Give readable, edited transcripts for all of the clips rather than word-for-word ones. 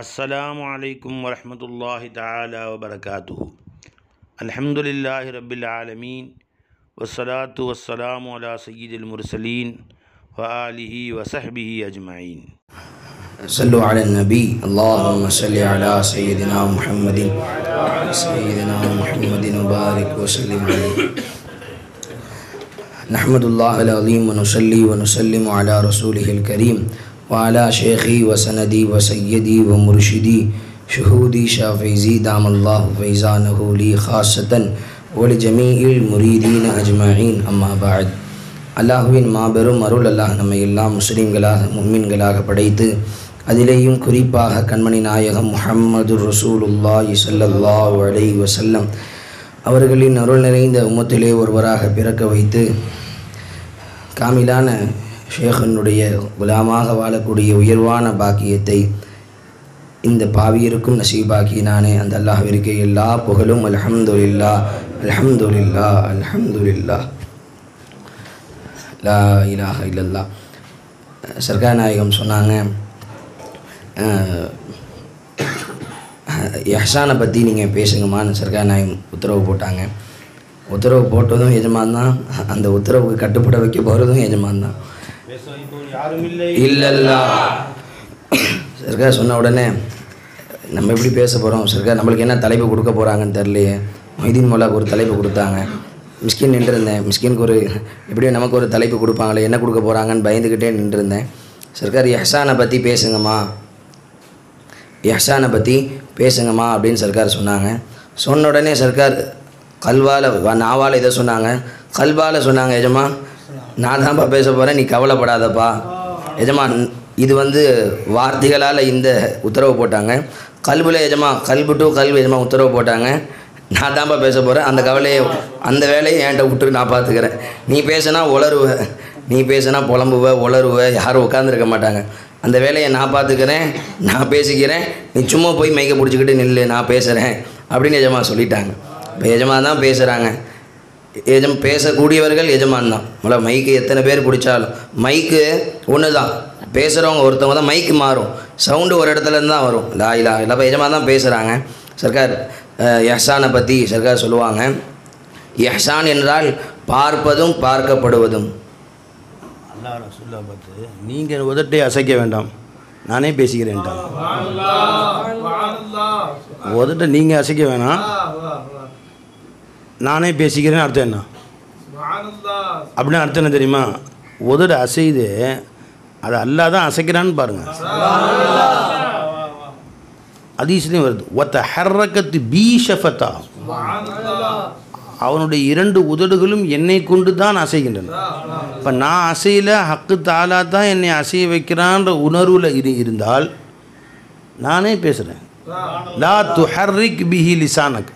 अस्सलामु अलैकुम वरहमतुल्लाहि ताला वबरकातुहु। अल्हम्दुलिल्लाहि रब्बिल आलमीन वस्सलातु वस्सलामु अला सय्यिदिल मुरसलीन व आलिहि व सहबिहि अजमाइन। सल्लु अला नबी अल्लाहुम्मा सल्लि अला सय्यिदिना मुहम्मदिन व बारिक व सल्लिम अलैहि। नहमदुल्लाहल अज़ीम व नुसल्ली व नुसल्लिमु अला रसूलिहिल करीम व अला शेखी व सनदी व सय्यदी व मुर्शिदी शुहूदी शाफ़िज़ी दामल्लाहु फ़ैज़ानहु ली ख़ासतन व लिजमीइल मुरीदीन अजमईन अम्मा बाद। அல்லாஹுவின் மாபெரும் அருள் அல்லாஹ் நம்மை எல்லாம் முஸ்லீம்களாக முஃமின்களாக படைத்து அதிலேயும் குறிப்பாக கண்மணி நாயகம் முஹம்மது ரசூலுல்லாஹி ஸல்லல்லாஹு அலைஹி வஸல்லம் அவர்களின் அருள் நிறைந்த உம்மத்திலே ஒருவராக பிறக்க வைத்து காமிலான ஷேഖனுடைய குலாமாக வாழக்கூடிய உயர்வான பாக்கியத்தை இந்த பாவியருக்கும் நசீபாக்கினானே அந்த அல்லாஹ்விற்கு எல்லா புகழும் அல்ஹம்துலில்லாஹ் அல்ஹம்துலில்லாஹ் அல்ஹம்துலில்லாஹ் லா இலாஹ இல்லல்லாஹ். சர்க்கார் நாயகம் சொன்னாங்க, இஹ்சானை பற்றி நீங்கள் பேசுங்கம்மான்னு சர்க்கார் நாயகம் உத்தரவு போட்டாங்க. உத்தரவு போட்டதும் எஜமான் தான், அந்த உத்தரவுக்கு கட்டுப்பட வைக்க போகிறதும் எஜமான் தான். இல்லல்லா சர்க்கார் சொன்ன உடனே நம்ம எப்படி பேச போகிறோம், சர்க்கார் நம்மளுக்கு என்ன தலைப்பு கொடுக்க போகிறாங்கன்னு தெரியலையே. மொய்தீன் மௌலாவுக்கு ஒரு தலைப்பு கொடுத்தாங்க, மிஸ்கின் நின்றுருந்தேன். மிஸ்கினுக்கு ஒரு எப்படியும் நமக்கு ஒரு தலைப்பு கொடுப்பாங்களே, என்ன கொடுக்க போகிறாங்கன்னு பயந்துக்கிட்டே நின்றுருந்தேன். சர்க்கார் இஹ்சானை பற்றி பேசுங்கம்மா, இஹ்சானை பற்றி பேசுங்கம்மா அப்படின்னு சர்க்கார் சொன்னாங்க. சொன்ன உடனே சர்க்கார் கல்வால் நாவால் இதை சொன்னாங்க, கல்வால் சொன்னாங்க, எஜமா நான் தான்ப்பா பேச போகிறேன், நீ கவலைப்படாதப்பா. எஜமா இது வார்த்தைகளால் இந்த உத்தரவு போட்டாங்க. கல்புல எஜமா கல்பு டு கல்வி எஜமா உத்தரவு போட்டாங்க, நான் தான்ப்பா பேச போகிறேன், அந்த வேலையை என்கிட்ட விட்டு நான் பார்த்துக்கிறேன். நீ பேசுனா உளருவ, நீ பேசுனா புலம்புவ உளருவ, யாரும் உட்காந்துருக்க மாட்டாங்க. அந்த வேலையை நான் பார்த்துக்கிறேன், நான் பேசிக்கிறேன், நீ சும்மா போய் மைக்கை பிடிச்சிக்கிட்டு நில்லு, நான் பேசுகிறேன் அப்படின்னு எஜமா சொல்லிட்டாங்க. இப்போ எஜமான் தான் பேசுகிறாங்க. பேசக்கூடியவர்கள் எஜமான் தான். முதல்ல மைக்கு எத்தனை பேர் பிடிச்சாலும் மைக்கு ஒன்று தான், பேசுகிறவங்க ஒருத்தவங்க தான், மைக்கு மாறும், சவுண்டு ஒரு இடத்துலேருந்து தான் வரும். லா இலாஹ இல்லல்லாஹ். இப்போ எஜமான் தான் பேசுகிறாங்க. சர்க்கார் இஹ்சானை பற்றி சர்க்கார் சொல்லுவாங்க, இஹ்சான் என்றால் பார்ப்பதும் பார்க்கப்படுவதும். அல்லாஹ் ரசூலுல்லாஹ் பார்த்து நீங்கள் உதட்டை அசைக்க வேண்டாம், நானே பேசிக்கிறேன்ட்டாங்க. உதட்டை நீங்கள் அசைக்க வேணாம், நானே பேசிக்கிறேன்னு அர்த்தம் என்ன? அப்படின்னு அர்த்தம் என்ன தெரியுமா? உதடு அசைது, அது அல்லாஹ் தான் அசைக்கிறான்னு பாருங்கள். ஹதீஸ்லையும் வருது, ஒத்த ஹர்ரக்கத்து பீஷஃபத்தா, அவனுடைய இரண்டு உதடுகளும் என்னை கொண்டு தான் அசைகின்றன. இப்போ நான் அசையில் ஹக்கு தாலா தான் என்னை அசைய வைக்கிறான்ற உணர்வில் இருந்தால் நானே பேசுகிறேன். லா துஹர்ரிக் பிஹி லிசானக்,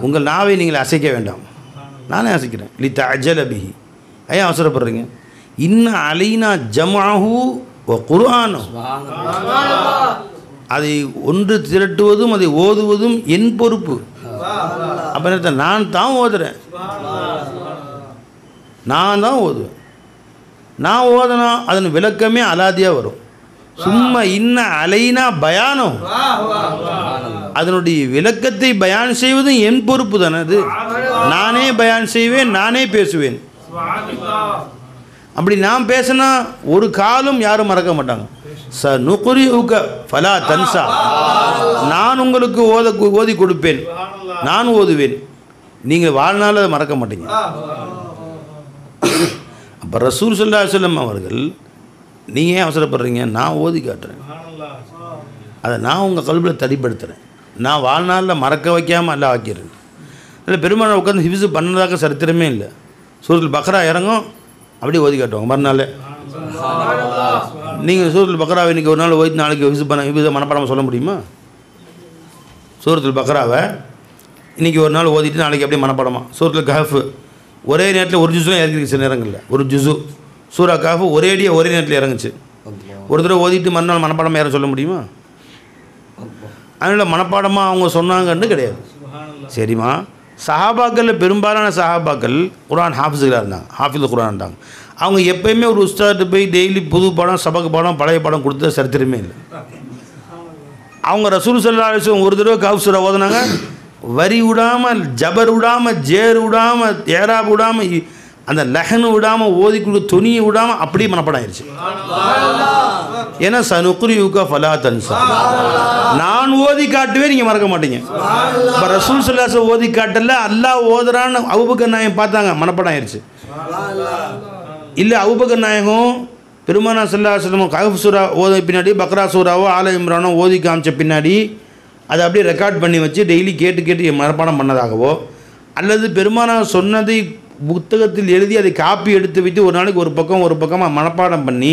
உங்கள் நாவை நீங்கள் அசைக்க வேண்டாம், நானே அசைக்கிறேன். லி தஅஜல பிஹி, ஏன் அவசரப்படுறீங்க? இன்ன அலைனா ஜம்அஹு வ குர்ஆனஹு, அதை ஒன்று திரட்டுவதும் அதை ஓதுவதும் என் பொறுப்பு. அப்போ நான் தான் ஓதுறேன், நான் தான் ஓதுவேன். நான் ஓதுனா அதன் விளக்கமே அலாதியாக வரும். சும்மா இன்ன அலைனா பயானம், அதனுடைய விளக்கத்தை பயான் செய்வதும் என் பொறுப்பு தானே. அது நானே பயான் செய்வேன், நானே பேசுவேன். அப்படி நான் பேசினா ஒரு காலம் யாரும் மறக்க மாட்டாங்க. ச நுகுரிஉக ஃபலா தன்சா, நான் உங்களுக்கு ஓதி கொடுப்பேன், நான் ஓதுவேன், நீங்கள் வாழ்நாள் அதை மறக்க மாட்டீங்க. அப்போ ரசூல் ஸல்லல்லாஹு அலைஹி வஸல்லம் அவர்கள், நீங்கள் ஏன் அவசரப்படுறீங்க, நான் ஓதி காட்டுறேன், அதை நான் உங்கள் கல்வியில் தடிப்படுத்துகிறேன், நான் வாழ்நாளில் மறக்க வைக்காமல் எல்லாம் ஆக்கிறேன். அதில் பெருமாள் உட்காந்து ஹிஃப்ஸ் பண்ணதாக சரித்திரமே இல்லை. சூரத்துல் பக்ரா இறங்கும், அப்படியே ஓதி காட்டுவாங்க மறுநாள். நீங்கள் சூரத்துல் பக்ராவை இன்றைக்கி ஒரு நாள் ஓதி நாளைக்கு ஹிஃப்ஸ் மனப்பாடமாக சொல்ல முடியுமா? சூரத்துல் பக்ராவை இன்றைக்கி ஒரு நாள் ஓதிட்டு நாளைக்கு அப்படியே மனப்பாடமாக. சூரத்துல் கஹஃப் ஒரே நேரத்தில் ஒரு ஜுஸுலாம் இறங்கிருக்கு, சில நேரங்களில் ஒரு ஜுஸு சூரா கஹஃப் ஒரே நேரத்தில் இறங்குச்சு. ஒரு தடவை ஓதிட்டு மறுநாள் மனப்பாடமாக யாரும் சொல்ல முடியுமா? அதனால் மனப்பாடமாக அவங்க சொன்னாங்கன்னு கிடையாது. சரிம்மா, சஹாபாக்களில் பெரும்பாலான சஹாபாக்கள் குர்ஆன் ஹாஃபிஸ்களாக இருந்தாங்க, ஹாஃபிஸ் குர்ஆன்ட்டாங்க. அவங்க எப்போயுமே ஒரு உஸ்தாத்து போய் டெய்லி புது பாடம் சபக்கு பாடம் பழைய பாடம் கொடுத்த சரித்திரமே இல்லை. அவங்க ரசூல் ஸல்லல்லாஹு அலைஹி வஸல்லம் ஒரு தடவை கஹஃப் சூரா ஓதுனாங்க, வரி விடாமல், ஜபர் விடாமல், ஜேர் விடாமல், ஏராப் விடாமல், அந்த லஹனு விடாமல், ஓதிக்குள்ள துணியை விடாமல் அப்படியே மனப்பாடம் ஆயிடுச்சு. ஏன்னா சனுக்ரியுக ஃபலா தன்சா, நான் ஓதி காட்டுவே நீங்கள் மறக்க மாட்டீங்க. இப்போ ரசூல் ஸல்லல்லாஹு அலைஹி வஸல்லம் ஓதி காட்டல, அல்லாஹ் ஓதுறான்னு அபூபக்கர் நாயகம் பார்த்தாங்க, மனப்பாடம் ஆயிடுச்சு. இல்லை அபூபக்கர் நாயகம் பெருமானா ஸல்லல்லாஹு அலைஹி வஸல்லம் கஹஃப் சூரா ஓத பின்னாடி பக்ரா சூராவோ ஆல இம்ரானோ ஓதி காமிச்ச பின்னாடி அதை அப்படியே ரெக்கார்ட் பண்ணி வச்சு டெய்லி கேட்டு கேட்டு மனப்பாடம் பண்ணதாகவோ, அல்லது பெருமானா சொன்னதை புத்தகத்தில் எழுதி அதை காப்பி எடுத்து வைத்து ஒரு நாளைக்கு ஒரு பக்கமாக மனப்பாடம் பண்ணி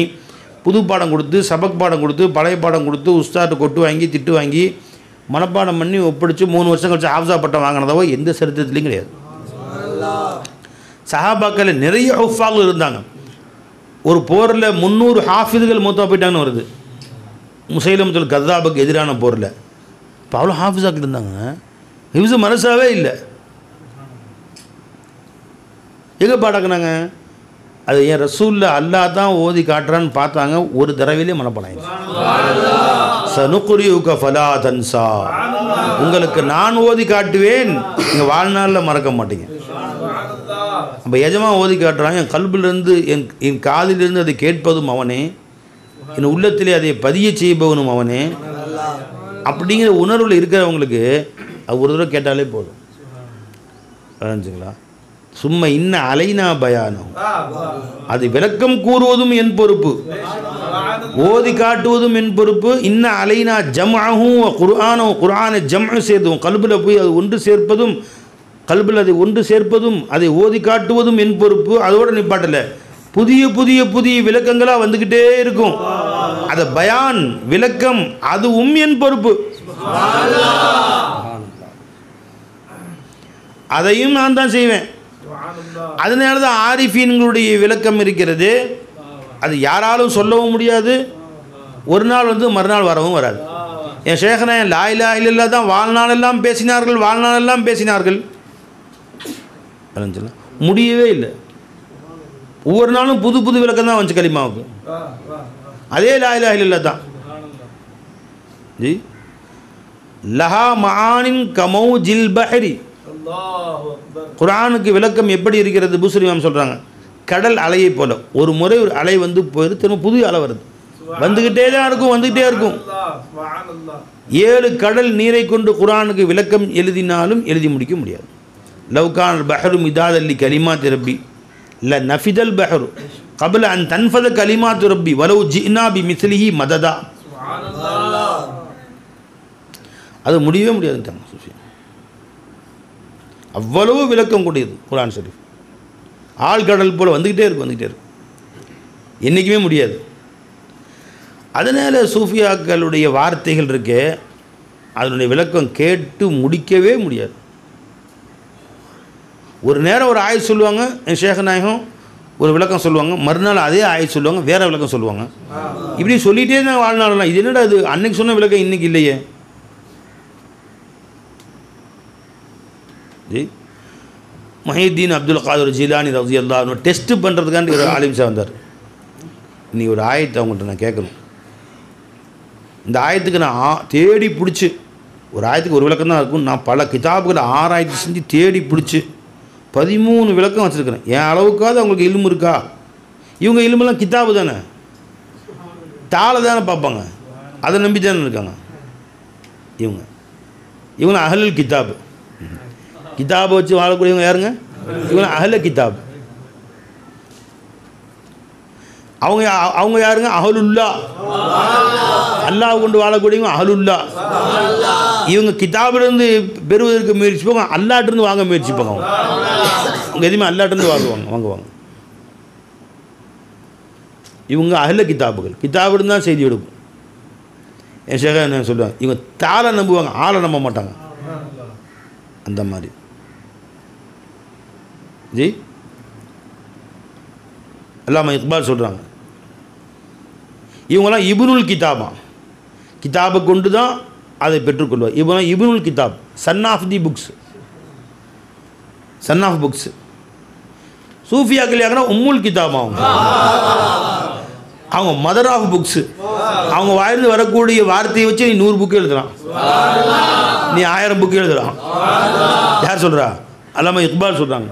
புது பாடம் கொடுத்து சபக் பாடம் கொடுத்து பழைய பாடம் கொடுத்து உஸ்தாட்டு கொட்டு வாங்கி திட்டு வாங்கி மனப்பாடம் பண்ணி ஒப்படைச்சு 3 வருஷம் கழிச்சு ஹாஃபிஸா பட்டம் வாங்கினதாவோ எந்த சரித்திரத்துலையும் கிடையாது. சஹாபாக்கள் நிறைய ஹுஃபாகள் இருந்தாங்க. ஒரு போரில் 300 ஹாஃபிதுகள் மூத்தா போயிட்டாங்கன்னு வருது, முசைலமத்துல் கத்தாபுக்கு எதிரான போரில். இப்போ அவ்வளோ ஹாஃபிஸாக்கள் இருந்தாங்க, ஹிஃப்ஸு மனசாவே இல்லை. எங்கே பாடாக்குனாங்க? அது என் ரசூலில் அல்லாஹ் தான் ஓதி காட்டுறான்னு பார்த்தாங்க, ஒரு தடவையிலே மனப்பாடம். சனுக்ரியுக ஃபலா தன்சா, உங்களுக்கு நான் ஓதி காட்டுவேன், நீங்கள் வாழ்நாளில் மறக்க மாட்டீங்க. அப்போ எஜமா ஓதி காட்டுறான், என் கல்பிலிருந்து என் காதிலிருந்து அதை கேட்பதும் அவனே, என் உள்ளத்திலே அதை பதிய செய்பவனும் அவனே. அப்படிங்கிற உணர்வில் இருக்கிறவங்களுக்கு அது ஒரு தடவை கேட்டாலே போதும். புரிஞ்சுங்களா? சும்மா இன்ன அலைனா பயானம், அது விளக்கம் கூறுவதும் என் பொறுப்பு, ஓதி காட்டுவதும் என் பொறுப்பு. இன்ன அலைனா ஜம்அஹும் குர்ஆனும், குர்ஆனை ஜம்அ செய்தும் கல்பில் போய் அது ஒன்று சேர்ப்பதும், கல்பில் அதை ஒன்று சேர்ப்பதும், அதை ஓதி காட்டுவதும் என் பொறுப்பு. அதோடு நிப்பாட்டல, புதிய புதிய புதிய விளக்கங்களாக வந்துக்கிட்டே இருக்கும். அது பயான் விளக்கம், அதுவும் என் பொறுப்பு. அதையும் நான் தான் செய்வேன். அதனால தான் ஆரிஃபீன்களுடைய விளக்கம் இருக்கிறது, அது யாராலும் சொல்லவும் முடியாது, ஒரு நாள் வந்து மறுநாள் வரவும் வராது. என் ஷேഖனா லா இலாஹ இல்லல்லாஹ் தான் வாழ்நாளெல்லாம் பேசினார்கள், முடியவே இல்லை. ஒவ்வொரு நாளும் புது புது விளக்கம் தான் வந்துச்சு கலிமாவுக்கு. அதே லா இலாஹ இல்லல்லாஹ் தான். ஜி லஹா மஆனின் கமௌஜில் பஹரி, குர்ஆனுக்கு விளக்கம் எப்படி இருக்கிறது? பூஸ்ரி இமாம் சொல்கிறாங்க, கடல் அலையை போல. ஒரு முறை ஒரு அலை வந்து போயிரு, திரும்ப புது அலை வருது, வந்துக்கிட்டே தான் இருக்கும், வந்துக்கிட்டே இருக்கும். 7 கடல் நீரை கொண்டு குர்ஆனுக்கு விளக்கம் எழுதினாலும் எழுதி முடிக்க முடியாது. லவ்கான் பஹரு மிதாதல்லி கலிமாத் ரப்பி ல நஃபிதல் பஹரு கபல அன் தன்ஃபத கலிமாத் ரப்பி வலவு ஜினா பி மிஸ்லிஹி மததா. அது முடியவே முடியாதுட்டாங்க சூஃபி. அவ்வளவு விளக்கம் கூடியது குர்ஆன் ஷரீஃப். ஆழ்கடல் போல் வந்துக்கிட்டே இருக்கும், என்றைக்குமே முடியாது. அதனால் சூஃபியாக்களுடைய வார்த்தைகள் இருக்கே, அதனுடைய விளக்கம் கேட்டு முடிக்கவே முடியாது. ஒரு நேரம் ஒரு ஆயத் சொல்லுவாங்க, என் ஷேக் நாயகம் ஒரு விளக்கம் சொல்லுவாங்க, மறுநாள் அதே ஆயத் சொல்லுவாங்க, வேறு விளக்கம் சொல்லுவாங்க. இப்படி சொல்லிகிட்டே தான் வாழ்நாளலாம். இது என்னடா அது, அன்னைக்கு சொன்ன விளக்கம் இன்றைக்கி இல்லையே. மஹீத்தீன் அப்துல் காதர் ஜிலானி ரலியல்லாஹு அன்ஹு டெஸ்ட்டு பண்ணுறதுக்காண்டி ஒரு ஆலிம் சார் வந்தார். இன்றைக்கி ஒரு ஆயத்தை அவங்கள்ட்ட நான் கேட்கணும். இந்த ஆயத்துக்கு நான் தேடி பிடிச்சி, ஒரு ஆயத்துக்கு ஒரு விளக்கம் தான் இருக்கும், நான் பல கிதாபுகளை ஆராய்ச்சி செஞ்சு தேடி பிடிச்சி 13 விளக்கம் வச்சுருக்கிறேன். என் அளவுக்காவது அவங்களுக்கு இல்மு இருக்கா? இவங்க இல்மெல்லாம் கிதாபு தானே, தாளை தானே பார்ப்பாங்க, அதை நம்பி தானே இருக்காங்க. இவங்க அஹ்லுல் கிதாபு, கிதாபை வச்சு வாழக்கூடியவங்க யாருங்க? இவங்க அஹ்ல கிதாப். அவங்க யாருங்க? அஹலுல்லா, அல்லாஹ் கொண்டு வாழக்கூடியவங்க அஹலுல்லா. இவங்க கிதாபிலிருந்து பெறுவதற்கு முயற்சிப்பாங்க, அல்லாட்டிருந்து வாங்க முயற்சிப்பாங்க. அவங்க எதுவுமே அல்லாட்டிருந்து வாங்குவாங்க. இவங்க அஹ்ல கிதாபுகள், கிதாபிலிருந்து தான் செய்தி எடுக்கும். என் ஷேக என்ன சொல்லுவாங்க, இவங்க தாளை நம்புவாங்க, ஆளை நம்ப மாட்டாங்க. அந்த மாதிரி ஜி அல்லாமா இக்பால் சொல்கிறாங்க, இவங்களாம் இப்னுல் கிதாபா, கிதாபை கொண்டு தான் அதை பெற்றுக்கொள்வார். இப்னுல் கிதாப், son of the books, son of books. சூஃபியாக்கள் யாருன்னா உம்முல் கிதாப், அவங்க மதர் ஆஃப் புக்ஸு. அவங்க வாயிலிருந்து வரக்கூடிய வார்த்தையை வச்சு நீ 100 புக்கு எழுதலாம், நீ 1000 புக்கு எழுதலாம். யார் சொல்கிறா? அல்லாமா இக்பால் சொல்கிறாங்க.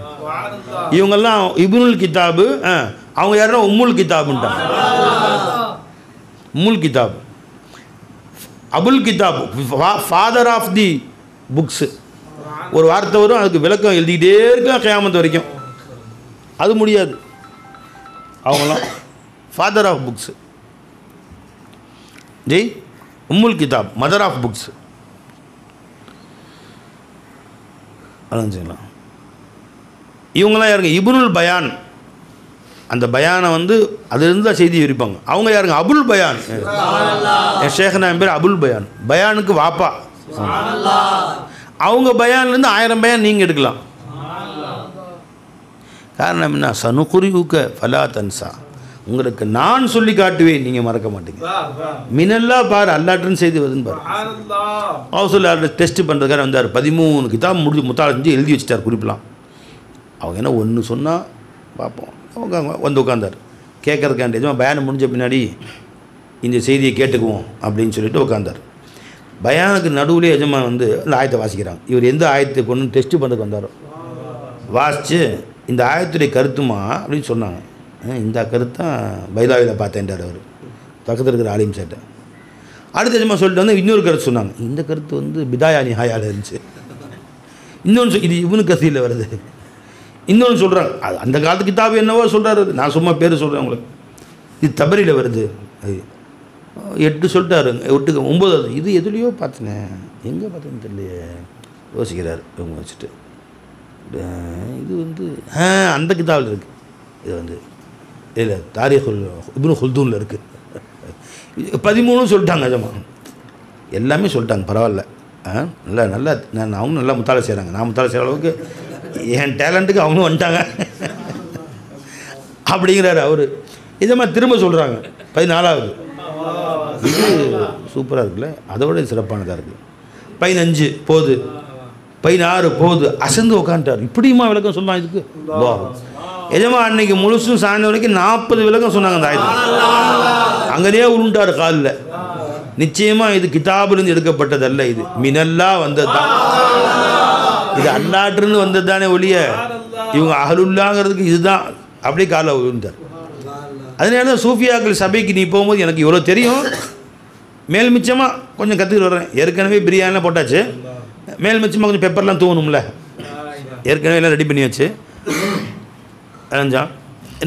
இவங்கெல்லாம் இப்னுல் கிதாபு, அவங்க யாருன்னா உம்முல் கிதாபுன்ட்டாங்க. உம்முல் கிதாப், அபுல் கிதாப், ஃபாதர் ஆஃப் தி புக்ஸு. ஒரு வார்த்தை வரும், அதுக்கு விளக்கம் எழுதிக்கிட்டே இருக்கலாம் கியாமத் வரைக்கும். அது முடியாது. அவங்களாம் ஃபாதர் ஆஃப் புக்ஸ், ஜெய் உம்முல் கிதாப், மதர் ஆஃப் புக்ஸ். அதான் இவங்களாம் யாருங்க? இப்னுல் பயான். அந்த பயானை வந்து அதுலேருந்து தான் செய்தி விரிப்பாங்க. அவங்க யாருங்க? அபுல் பயான். என் ஷேഖனா என் பேர் அபுல் பயான், பயானுக்கு வாப்பா. அவங்க பயான்லேருந்து 1000 பயான் நீங்கள் எடுக்கலாம். காரணம் என்ன? சனுகுரிவுக்க ஃபலா தன்சா, உங்களுக்கு நான் சொல்லி காட்டுவேன், நீங்கள் மறக்க மாட்டீங்க. மினல்லா பாரு, அல்லாட்டுன்னு செய்தி வருதுன்னு பாரு. ஹவுஸ்ல டெஸ்ட் பண்ணுறதுக்காக வந்தார். 13 கிதாப் முடிஞ்சு முத்தாள செஞ்சு எழுதி வச்சுட்டார் குறிப்பெலாம். அவங்க என்ன ஒன்று சொன்னால் பார்ப்போம். அவங்க வந்து உட்காந்தார் கேட்கறதுக்காண்டி. எஜமா பயானம் முடிஞ்ச பின்னாடி இந்த செய்தியை கேட்டுக்குவோம் அப்படின்னு சொல்லிட்டு உட்காந்தார். பயானுக்கு நடுவுலேயே எஜமா வந்து இந்த ஆயத்தை வாசிக்கிறாங்க. இவர் எந்த ஆயத்தை கொண்டு டெஸ்ட் பண்ணுறதுக்கு வந்தாரோ வாசித்து, இந்த ஆயத்துடைய கருத்துமா அப்படின்னு சொன்னாங்க. இந்த கருத்தான் பைலாவில் பார்த்தேன்டார் அவர், பக்கத்தில் இருக்கிற ஆலிம் சேட்டை. அடுத்த எஜமா சொல்லிட்டு வந்து இன்னொரு கருத்து சொன்னாங்க. இந்த கருத்து வந்து பிதாயா நிஹாயாவில் இருந்துச்சு. இன்னொன்று இது இவனு கசீரில் வருது. இன்னொன்று சொல்கிறாங்க, அது அந்த காலத்து கிதாபு என்னவோ சொல்கிறாரு, நான் சும்மா பேர் சொல்கிறேன் உங்களுக்கு. இது தபரியில் வருது. அது 8 சொல்லிட்டாரு, 8 9 இது எதுலேயோ பார்த்தேன், எங்கே பார்த்தேன்னு தெரியலையே யோசிக்கிறார். இவங்க வச்சுட்டு இது வந்து அந்த கிதாபில் இருக்குது. இது வந்து இல்லை தாரீகுல் இப்னு ஹுல்தூனில் இருக்குது. 13 சொல்லிட்டாங்க. நிஜமா எல்லாமே சொல்லிட்டாங்க. பரவாயில்ல, நல்லா நல்லா அவங்க நல்லா முத்தாளை செய்கிறாங்க. நான் முத்தாளை செய்கிற அளவுக்கு என் டேலண்ட்டுக்கு அவங்களும் வந்துட்டாங்க அப்படிங்கிறாரு அவர். இதை மாதிரி திரும்ப சொல்கிறாங்க. 14வது இது சூப்பராக இருக்குல்ல, அதை விட சிறப்பானதாக இருக்குது. 15 போகுது, 16 போகுது, அசந்து உட்காந்துட்டார். இப்படியுமா விளக்கம் சொன்னான் இதுக்கு? எஜமா அன்னைக்கு முழுசும் சாயந்தரம் வரைக்கும் 40 விளக்கம் சொன்னாங்க அந்த ஆயத்துக்கு. அங்கேயே உருண்டார் காலில். நிச்சயமாக இது கிதாபிலிருந்து எடுக்கப்பட்டதல்ல, இது மினல்லா வந்தது தான், இது அல்லாட்டிருந்து வந்தது தானே ஒழிய இவங்க அஹலுல்லாங்கிறதுக்கு இதுதான். அப்படியே காலை விழுந்தார். அதனால தான் சூஃபியாக்கள் சபைக்கு நீ போகும்போது எனக்கு இவ்வளோ தெரியும், மேல் மிச்சமாக கொஞ்சம் கற்றுக்கிட்டு வர்றேன். ஏற்கனவே பிரியாணிலாம் போட்டாச்சு, மேல் மிச்சமாக கொஞ்சம் பெப்பர்லாம் தூவணும்ல, ஏற்கனவே எல்லாம் ரெடி பண்ணி வச்சு அரைஞ்சான்.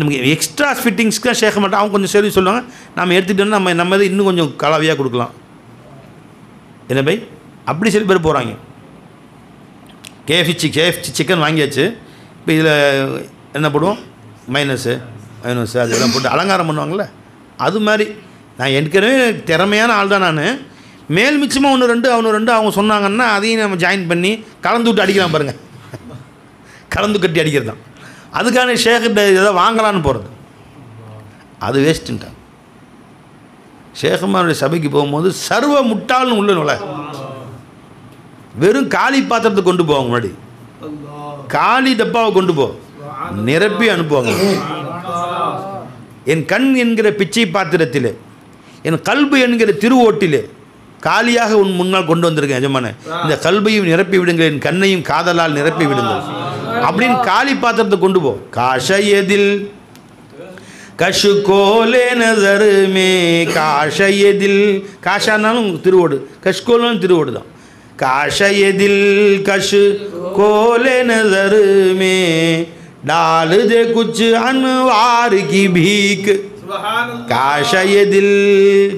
நமக்கு எக்ஸ்ட்ரா ஃபிட்டிங்ஸ்க்கு தான் சேர்க்க மாட்டோம். அவங்க கொஞ்சம் சரி சொல்லுவாங்க, நம்ம எடுத்துகிட்டோன்னா நம்ம இதை இன்னும் கொஞ்சம் கலவையாக கொடுக்கலாம். என்ன பை அப்படி சில பேர் போகிறாங்க. கேஎஃப்சி சிக்கன் வாங்கியாச்சு. இப்போ இதில் என்ன போடுவோம்? மைனஸு அதெல்லாம் போட்டு அலங்காரம் பண்ணுவாங்கள்ல, அது மாதிரி. நான் ஏற்கனவே திறமையான ஆள் தான் நான். மேல் மிச்சமாக 1 2 அவனு 2 அவங்க சொன்னாங்கன்னா அதையும் நம்ம ஜாயின் பண்ணி கலந்து விட்டு அடிக்கலாம் பாருங்கள். கலந்து கட்டி அடிக்கிறது தான். அதுக்கான ஷேக்கிட்ட எதாவது வாங்கலான்னு போகிறது, அது வேஸ்ட்டுன்ட்டான். ஷேகுமாருடைய சபைக்கு போகும்போது சர்வ முட்டாள்னு உள்ள நுழை. வெறும் காலி பாத்திரத்தை கொண்டு போவாங்க. முன்னாடி காலி டப்பாவை கொண்டு போ, நிரப்பி அனுப்புவாங்க. என் கண் என்கிற பிச்சை பாத்திரத்திலே, என் கல்பு என்கிற திருவோட்டிலே காலியாக உன் முன்னால் கொண்டு வந்திருக்கேன் எஜமான. இந்த கல்பையும் நிரப்பி விடுங்கள், என் கண்ணையும் காதலால் நிரப்பி விடுங்கள் அப்படின்னு காலி பாத்திரத்தை கொண்டு போ. காஷயதில் கஷு கோலே நசர் மே காஷயதில், காஷானாலும் திருவோடு, கஷ்கோலும் திருவோடு தான். काशयदिल कश कोले नजर में डाल दे कुछ अनवार की भीख, काशयदिल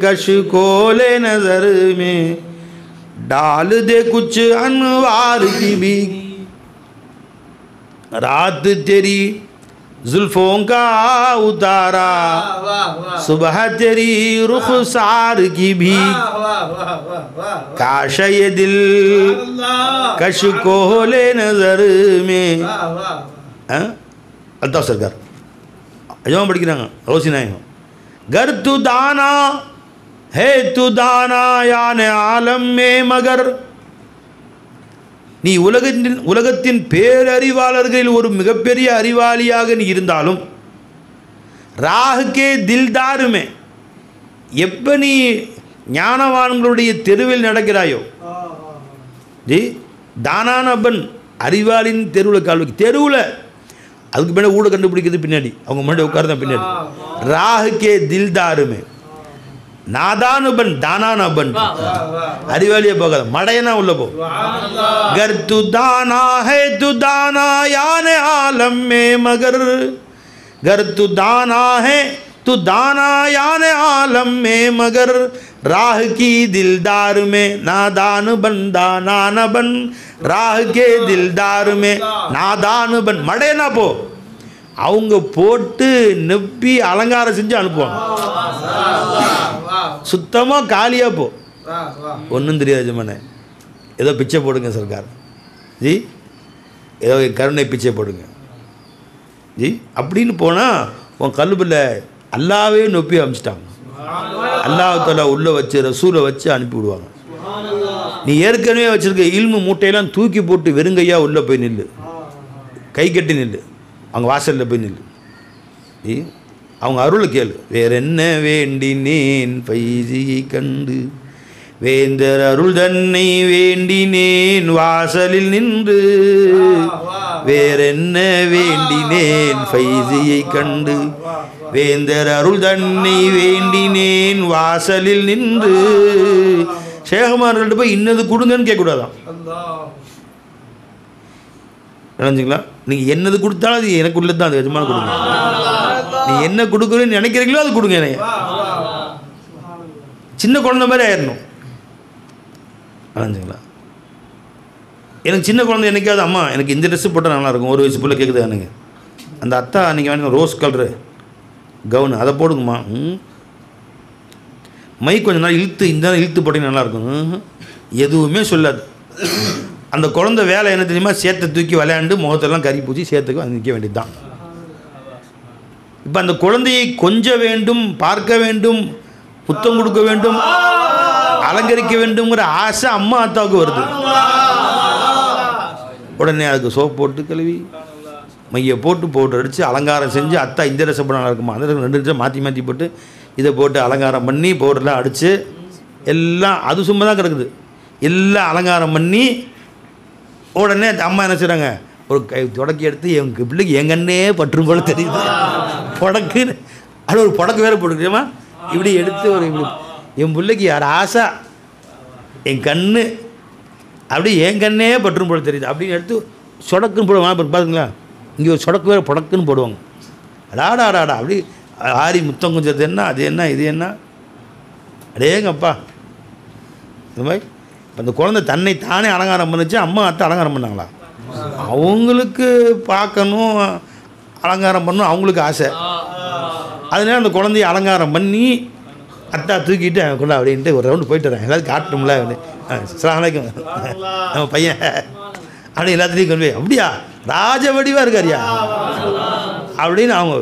कश कोले नजर में डाल दे कुछ अनवार की भीख, रात तेरी जुल्फों का उतारा सुबह तेरी रुखसार की भीख, काश ये दिल कश कोले नजर में. अल्ताफ सरकार अजमा படிக்கிறாங்க ரோசினாயம். घर तू दाना है तू दाना याने आलम में मगर, நீ உலகத்தின் பேரறிவாளர்களில் ஒரு மிகப்பெரிய அறிவாளியாக நீ இருந்தாலும் ராஹ்கே தில்தாருமே, எப்போ நீ ஞானவான்களுடைய தெருவில் நடக்கிறாயோ, ஜி தானானபன் அறிவாளின் தெருவில் கால் வைக்க, தெருவில் அதுக்கு பின்னாடி ஊட கண்டுபிடிக்கிறது பின்னாடி, அவங்க முன்னாடி உட்கார்தான் பின்னாடி. ராகுக்கே தில்தாருமே நாதானுபன் தானானபன் அறிவாளியே போகாத, மடையனா உள்ள போ. கர் து தானா ஹே து தானா யானே ஆலம் மே மகர், கர் து தானா ஹே து தானா யானே ஆலம் மே மகர், राह की दिलदार में नादान बन दानान बन, राह के दिलदार में नादान बन. மடையனா போ. அவங்க போட்டு நெப்பி அலங்காரம் செஞ்சு அனுப்புவாங்க. சுத்தமாக காலியாக போ, ஒன்றும் தெரியாது ஜமானே. ஏதோ பிச்சை போடுங்க சர்க்கார் ஜி, ஏதோ கருணை பிச்சை போடுங்க ஜி அப்படின்னு போனால் உன் கல்லுபில் அல்லாவே நொப்பி அமிச்சிட்டாங்க. அல்லாஹ்தாலா உள்ளே வச்சு ரசூலை வச்சு அனுப்பி விடுவாங்க. நீ ஏற்கனவே வச்சுருக்க இல்மு மூட்டையெல்லாம் தூக்கி போட்டு வெறுங்கையாக உள்ளே போய் நில்லு, கை கட்டி நில்லு, அவங்க வாசலில் போய் நில்லு. அவங்க அருளை கேளு. வேற என்ன வேண்டினேன் பைசியை கண்டு, வேந்தர் அருள் தன்னை வேண்டினேன் வாசலில் நின்று, வேற என்ன வேண்டினேன் பைசியை கண்டு, வேந்தர் அருள் தன்னை வேண்டினேன் வாசலில் நின்று. ஷேகுமார்கள் போய் இன்னது கொடுங்கன்னு கேட்கக்கூடாதான். நினைஞ்சிங்களா? நீங்கள் என்னது கொடுத்தாலும் அது எனக்கு உள்ளது தான், அது எஜமான கொடுங்க. நீ என்ன கொடுக்குறேன்னு நினைக்கிறீங்களோ அது கொடுங்க. எனக்கு சின்ன குழந்தை மாதிரி ஆயிடணும். நினைஞ்சிங்களா? எனக்கு சின்ன குழந்தை என்னைக்காவது அம்மா எனக்கு இந்த ட்ரெஸ்ஸு போட்டால் நல்லாயிருக்கும், ஒரு வயசு பிள்ளை கேட்குது எனக்கு. அந்த அத்தா நீங்கள் வேணும் ரோஸ் கலரு கவுனு அதை போடுங்கம்மா. மை கொஞ்சம் நாள் இழுத்து இந்த இழுத்து போட்டிங்கன்னா நல்லாயிருக்கும். எதுவுமே சொல்லாது. அந்த குழந்தை வேலை என்ன தெரியுமா? சேத்தை தூக்கி விளையாண்டு முகத்தெல்லாம் கறி பூச்சி சேத்துக்கு வந்து நிற்க வேண்டியது தான். இப்போ அந்த குழந்தையை கொஞ்ச வேண்டும், பார்க்க வேண்டும், புத்தம் கொடுக்க வேண்டும், அலங்கரிக்க வேண்டும்ங்கிற ஆசை அம்மா அத்தாவுக்கு வருது. உடனே அதுக்கு சோப்பு போட்டு கழுவி மையை போட்டு பவுடர் அடித்து அலங்காரம் செஞ்சு, அத்தா இந்த ட்ரெஸ் போட நல்லா இருக்குமா, அந்த ரெண்டு ட்ரெஸ் மாற்றி மாற்றி போட்டு இதை போட்டு அலங்காரம் பண்ணி பவுடர்லாம் அடித்து எல்லாம் அது சும்மா தான் கிடக்குது. எல்லாம் அலங்காரம் பண்ணி உடனே அம்மா என்ன செய்கிறாங்க, ஒரு கை தொடக்கி எடுத்து எங்கள் பிள்ளைக்கு எங்கன்னே பற்றும் போல தெரியுது புடக்குன்னு, அது ஒரு புடக்கு வேறு போட்டுக்கிட்டோமா இப்படி எடுத்து ஒரு இப்படி என் பிள்ளைக்கு யார் ஆசை என் கண்ணு அப்படி என் கண்ணே பற்றும் போல தெரியுது அப்படின்னு எடுத்து சொடக்குன்னு போடுவாங்க. பார்த்துங்களா, இங்கே ஒரு சொடக்கு வேறு புடக்குன்னு போடுவாங்க. அடாடாடாடா அப்படி ஆரி முத்தம் கொஞ்சது என்ன, அது என்ன, இது என்ன, அடேங்கப்பா. இந்த மாதிரி அந்த குழந்தை தன்னை தானே அலங்காரம் பண்ணிச்சு, அம்மா அத்தை அலங்காரம் பண்ணாங்களா? அவங்களுக்கு பார்க்கணும், அலங்காரம் பண்ணணும், அவங்களுக்கு ஆசை. அதனால அந்த குழந்தைய அலங்காரம் பண்ணி அத்தா தூக்கிட்டு கொண்டா அப்படின்ட்டு ஒரு ரவுண்டு போயிட்டு வரேன், எல்லாத்தையும் காட்டணும்ல. அஸ்ஸலாமு அலைக்கும் நம்ம பையன் அப்படி எல்லாத்துலேயும் கொண்டு போய் அப்படியா ராஜ வடிவாக இருக்காரியா அப்படின்னு அவங்க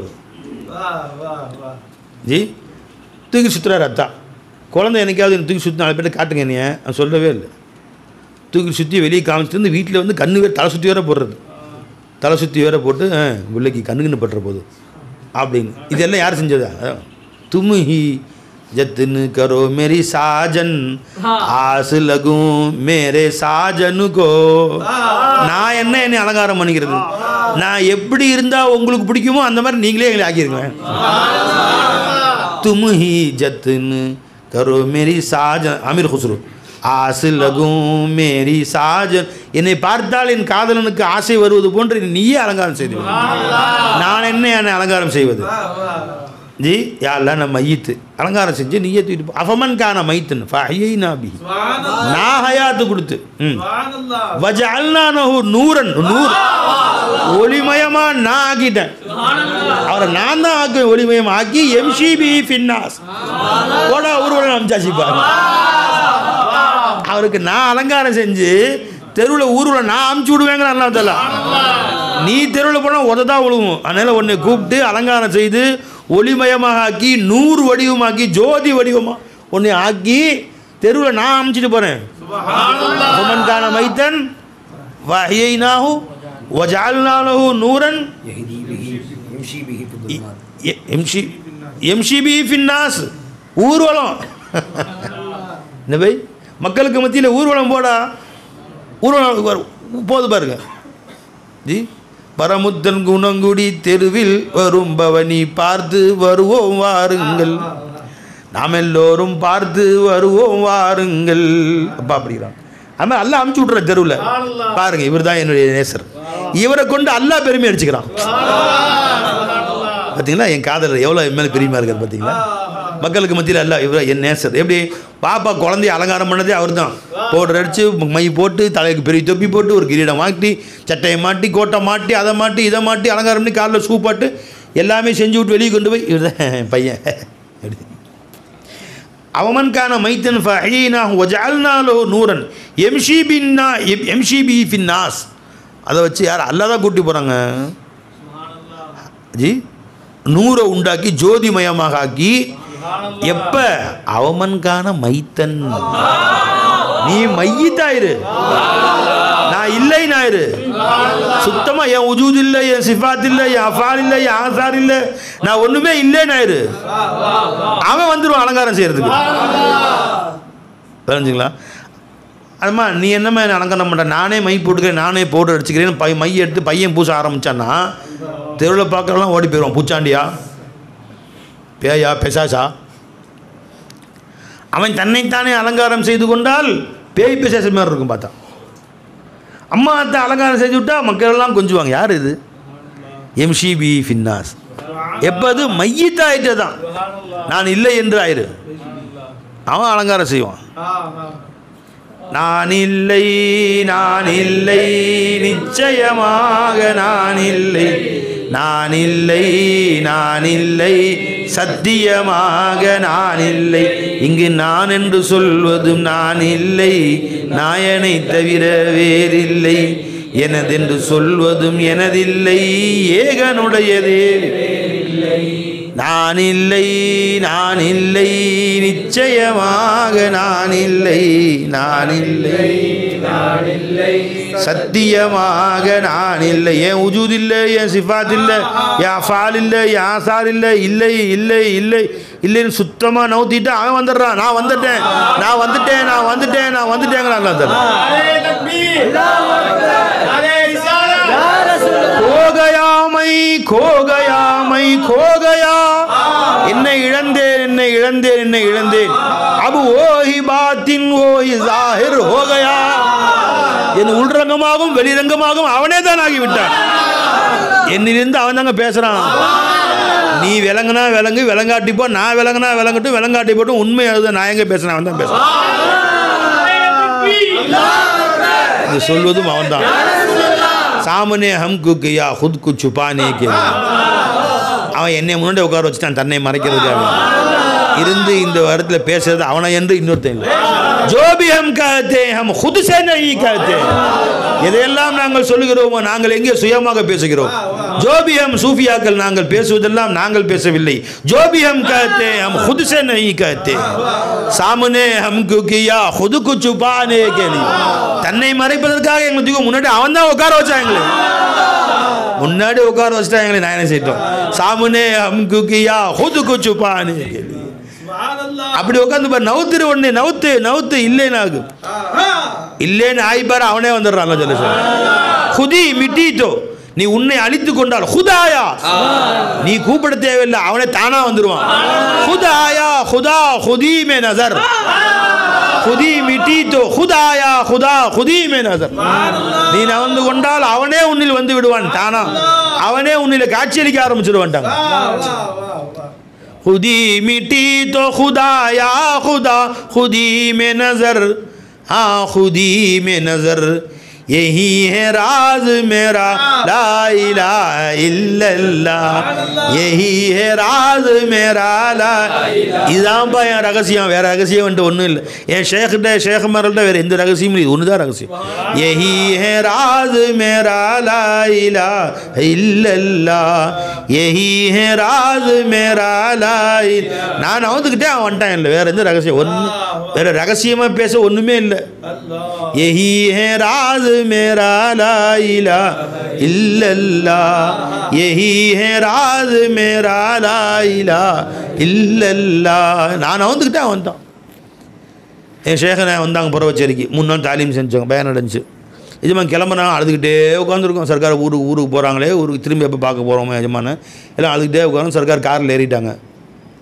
ஜி தூக்கி சுற்றுறாரு அத்தா. குழந்தை என்னைக்காவது எனக்கு தூக்கி சுற்றி நாலு பேர்ட்ட காட்டுங்க என்னைய, நான் சொல்லவே இல்லை. தூக்கி சுற்றி வெளியே காமிச்சிட்டு வந்து வீட்டில் வந்து கண்ணு வேறு தலை சுற்றி வேற போடுறது, தலை சுற்றி வேற போட்டு பிள்ளைக்கு கண்ணுக்குன்னு பட்டுற போது அப்படின்னு. இதெல்லாம் யார் செஞ்சதா? தும் he ஜத்துன்னு Karo Mary Sajan as லகும் மேரே சாஜனுக்கோ. நான் என்னை அலங்காரம் பண்ணிக்கிறது, நான் எப்படி இருந்தால் உங்களுக்கு பிடிக்குமோ அந்த மாதிரி நீங்களே எங்களை ஆக்கியிருங்க. தும் ஹி ஜத்துன்னு கரோ மேரி சாஜன் அமீர் குஸ்ரு ஆசை லகும் மேரி சாஜன். என்னை பார்த்தால் என் காதலனுக்கு ஆசை வருவது போன்று நீயே அலங்காரம் செய்து, நான் என்னை அலங்காரம் செய்வது ஜி யாரெல்லாம் நான் மையத்து அலங்காரம் செஞ்சு நீயே தூக்கிட்டு அஃபமன் கான மைத்துன்னு ஃபஹையை நாபி நான் ஹயாத்து கொடுத்து வஜஅல்னாஹு நூரன் நூர் ஒளிமயமா நான் ஆக்கிட்டேன் அவரை. நான் தான் ஆக்குவேன் ஒளிமயம் ஆக்கி எம்ஷி பி ஃபின்னாஸ் போடா ஊர்வலம் அமிச்சாச்சிப்பாங்க. அவருக்கு நான் அலங்காரம் செஞ்சு தெருவில் ஊர்வலம் நான் அமுச்சு விடுவேங்க. நல்லா தெரியல, நீ தெருவில் போனால் உததான் விழுவும். அதனால் உன்னை கூப்பிட்டு அலங்காரம் செய்து ஒளிமயமாக ஆக்கி நூறு வடிவமாக்கி ஜோதி வடிவமாக உன்னை ஆக்கி தெருவில் நான் அமுச்சிட்டு போகிறேன். கான மைத்தன் வஹைனாஹு வஜஅல்னாஹு நூரன் எம்ஷி பிஹி ஃபின்னாஸ் ஊர்வலம் என்ன பை மக்களுக்கு மத்தியில் ஊர்வலம் போடா, ஊர்வலம் போது பாருங்க ஜி. பரமுத்தன் குணங்குடி தெருவில் வரும் பவனி பார்த்து வருவோம் வாருங்கள், நாம் எல்லோரும் பார்த்து வருவோம் வாருங்கள். அப்பா அப்படிங்கிறான். ஆமாம் அல்லா அமுச்சு விட்ற தெருவில் பாருங்க, இவர் தான் என்னுடைய நேசர், இவரை கொண்டு அல்லா பெருமை அடிச்சுக்கிறான். பார்த்தீங்களா என் காதலர் எவ்வளோ என் மேலே பெருமையாக இருக்கார் பார்த்தீங்களா. மக்களுக்கு மத்தியில் அல்ல இவர் என் நேசர். எப்படி பாப்பா குழந்தைய அலங்காரம் பண்ணதே அவர் தான். பவுடர் அடித்து மை போட்டு தலைக்கு பெரிய தொப்பி போட்டு ஒரு கிரீடம் மாட்டி சட்டையை மாட்டி கோட்டை மாட்டி அதை மாட்டி இதை மாட்டி அலங்காரம் பண்ணி காலில் ஷூ பாட்டு எல்லாமே செஞ்சு விட்டு வெளியே கொண்டு போய் இவர் தான் பையன். அவமன்கான மைத்தன் ஃபஹீனா வஜஅல்னாலு நூரன் எம்ஷி பி ஃபின்னாஸ். அதை வச்சு யார் அல்லா தான் கூட்டி போகிறாங்க ஜி. நூரை உண்டாக்கி ஜோதிமயமாக ஆக்கி எப்ப அவமன்கான மைத்தன், நீ மையத்தாயிரு, நான் இல்லை நாயிரு, சுத்தமா என் உஜூத் இல்லை, என் சிஃபாத் இல்லை, என் அஃபால் இல்லை, என் ஆசார் இல்லை, நான் ஒண்ணுமே இல்லை நாயிரு. அவன் வந்துடுவான் அலங்காரம் செய்யறதுக்கு. தெரிஞ்சுங்களா? அதுமா நீ என்னம்மா என்ன அலங்காரம் பண்ணுற, நானே மை போட்டுக்கிறேன், நானே பவுடர் அடிச்சுக்கிறேன், மை எடுத்து பையன் பூச ஆரம்பிச்சான்னா தெருவில் பார்க்கலாம் ஓடி போயிடுவான். பூச்சாண்டியா பேயா பெசாசா. அவன் தன்னைத்தானே அலங்காரம் செய்து கொண்டால் பேய் பெசாச மாதிரி இருக்கும். பார்த்தா அம்மா அத்தை அலங்காரம் செஞ்சு விட்டா மக்கள் எல்லாம் கொஞ்சுவாங்க. யார் இது? எம்ஷிபி ஃபின்னாஸ். எப்போது மையத்தாயிட்டே தான், நான் இல்லை என்று ஆயிரு. அவன் அலங்காரம் செய்வான். நான் இல்லை நான் இல்லை நிச்சயமாக நான் இல்லை, நான் இல்லை நான் இல்லை சத்தியமாக நான் இல்லை, இங்கு நான் என்று சொல்வதும் நான் இல்லை, நாயனை தவிர வேறில்லை, எனதென்று சொல்வதும் எனதில்லை, ஏகனுடையதே நான் இல்லை நான் இல்லை நிச்சயமாக நான் இல்லை, நான் இல்லை சத்தியமாக நான் இல்லை, என் உஜூத் இல்லை, என் சிஃபாத் இல்லை, என் அஃபால் இல்லை, என் ஆசார் இல்லை, இல்லை இல்லை இல்லை இல்லைன்னு சுத்தமாக நவுத்திட்டு அவன் வந்துடுறான். நான் வந்துட்டேன் நான் வந்துட்டேன் நான் வந்துட்டேன் நான் வந்துட்டேங்கிறான். கோகயாமை கோகயாமை கோகயா, என்னை இழந்தேன் என்னை இழந்தேன் என்னை இழந்தேன். அபு ஓஹி பாத்தின் ஓஹி ஜாஹிர் ஹோகயா, என் உள்ரங்கமாகவும் வெளிரங்கமாகவும் அவனே தான் ஆகிவிட்டான். என்னிலிருந்து அவன் தாங்க பேசுறான். நீ விளங்குனா விளங்கு, விளங்காட்டி போ, நான் விளங்குனா விளங்கட்டும், விளங்காட்டி போட்டும், உண்மை அதுதான். நான் எங்க பேசுறேன், அவன் தான் பேசுறான். இது சொல்வதும் அவன் தான். சாமனே ஹம்கு கியா ஹுத்கு சுபானே கே, அவன் என்னை முன்னாடி உட்கார வச்சுட்டான் தன்னை மறைக்கிறதுக்காக. இருந்து இந்த வாரத்தில் பேசுறது அவனை என்று இன்னொருத்தன் இல்லை. ஜோபி ஹம் கஹதே ஹம் खुद से नहीं कहते, எதையெல்லாம் நாங்கள் சொல்லுகிறோமோ நாங்கள் எங்கே சுயமாக பேசுகிறோம். ஜோபி ஹம் சூஃபியாக்கள் நாங்கள் பேசுவதெல்லாம் நாங்கள் பேசவில்லை. ஜோபி ஹம் கஹதே ஹம் खुद से नहीं कहते, सामने हमको किया खुद को छुपाने के लिए, தன்னை மறைப்பதற்காக எங்களுக்கு முன்னாடி அவன் தான் உட்கார வச்சாங்களே, முன்னாடி உட்கார வச்சுட்டாங்களே, நான் என்ன செய்யட்டும். சாமனே हमको किया खुद को छुपाने के लिए, அப்படி உட்காந்து பாரு, நவுத்துரு ஒண்ணு நவுத்து நவுத்து இல்லைன்னு ஆகும், இல்லைன்னு ஆயிப்பாரு அவனே வந்துடுறான். சொல்ல சொல்ல खुदी मिटी तो, நீ உன்னை அழித்து கொண்டால் खुदाया, நீ கூப்பிட தேவையில்லை, அவனே தானா வந்துருவான். खुदाया खुदा खुदी में नजर, खुदी मिटी तो खुदाया खुदा खुदी में नजर, நீ நவந்து கொண்டால் அவனே உன்னில் வந்து விடுவான் தானா, அவனே உன்னில காட்சியளிக்க ஆரம்பிச்சிடுவான்ட்டாங்க. खुदी मिटी तो खुदाया खुदा खुदी में नजर, हाँ खुदी में नजर, यही है राज मेरा ला इलाहा इल्लल्लाह, यही है राज मेरा ला. இதான்பா என் ரகசியம், வேற ரகசியம் வந்துட்டு ஒன்றும் இல்லை. என் ஷேக்கிட்ட ஷேக்மார்கள்ட்ட வேறு எந்த ரகசியமும் இல்லை, ஒன்று தான் ரகசியம். यही है राज मेरा ला इलाहा इल्लल्लाह, यही है राज मेरा ला. நான் அவந்துக்கிட்டே அவன் வந்துட்டான். இல்லை வேற எந்த ரகசியம், ஒன்று வேற ரகசியமாக பேச ஒன்றுமே இல்லை. यही है राज मेरा ला इलाहा इल्लल्लाह, यही है राज मेरा ला इलाहा इल्लल्लाह. நான் வந்துக்கிட்டேன் வந்தான். என் ஷேகனை வந்தாங்க புறவச்சேரிக்கு 3 நாள் தாலீம் செஞ்சாங்க, பயன் நடந்துச்சு. எஜமான் கிளம்புனா அழுதுகிட்டே உட்காந்துருக்கோம். சர்க்கார் ஊருக்கு போகிறாங்களே, ஊருக்கு திரும்பி எப்போ பார்க்க போகிறோமோ எஜமான எல்லாம் அழுதுகிட்டே உட்காந்து. சர்க்கார் காரில் ஏறிட்டாங்க.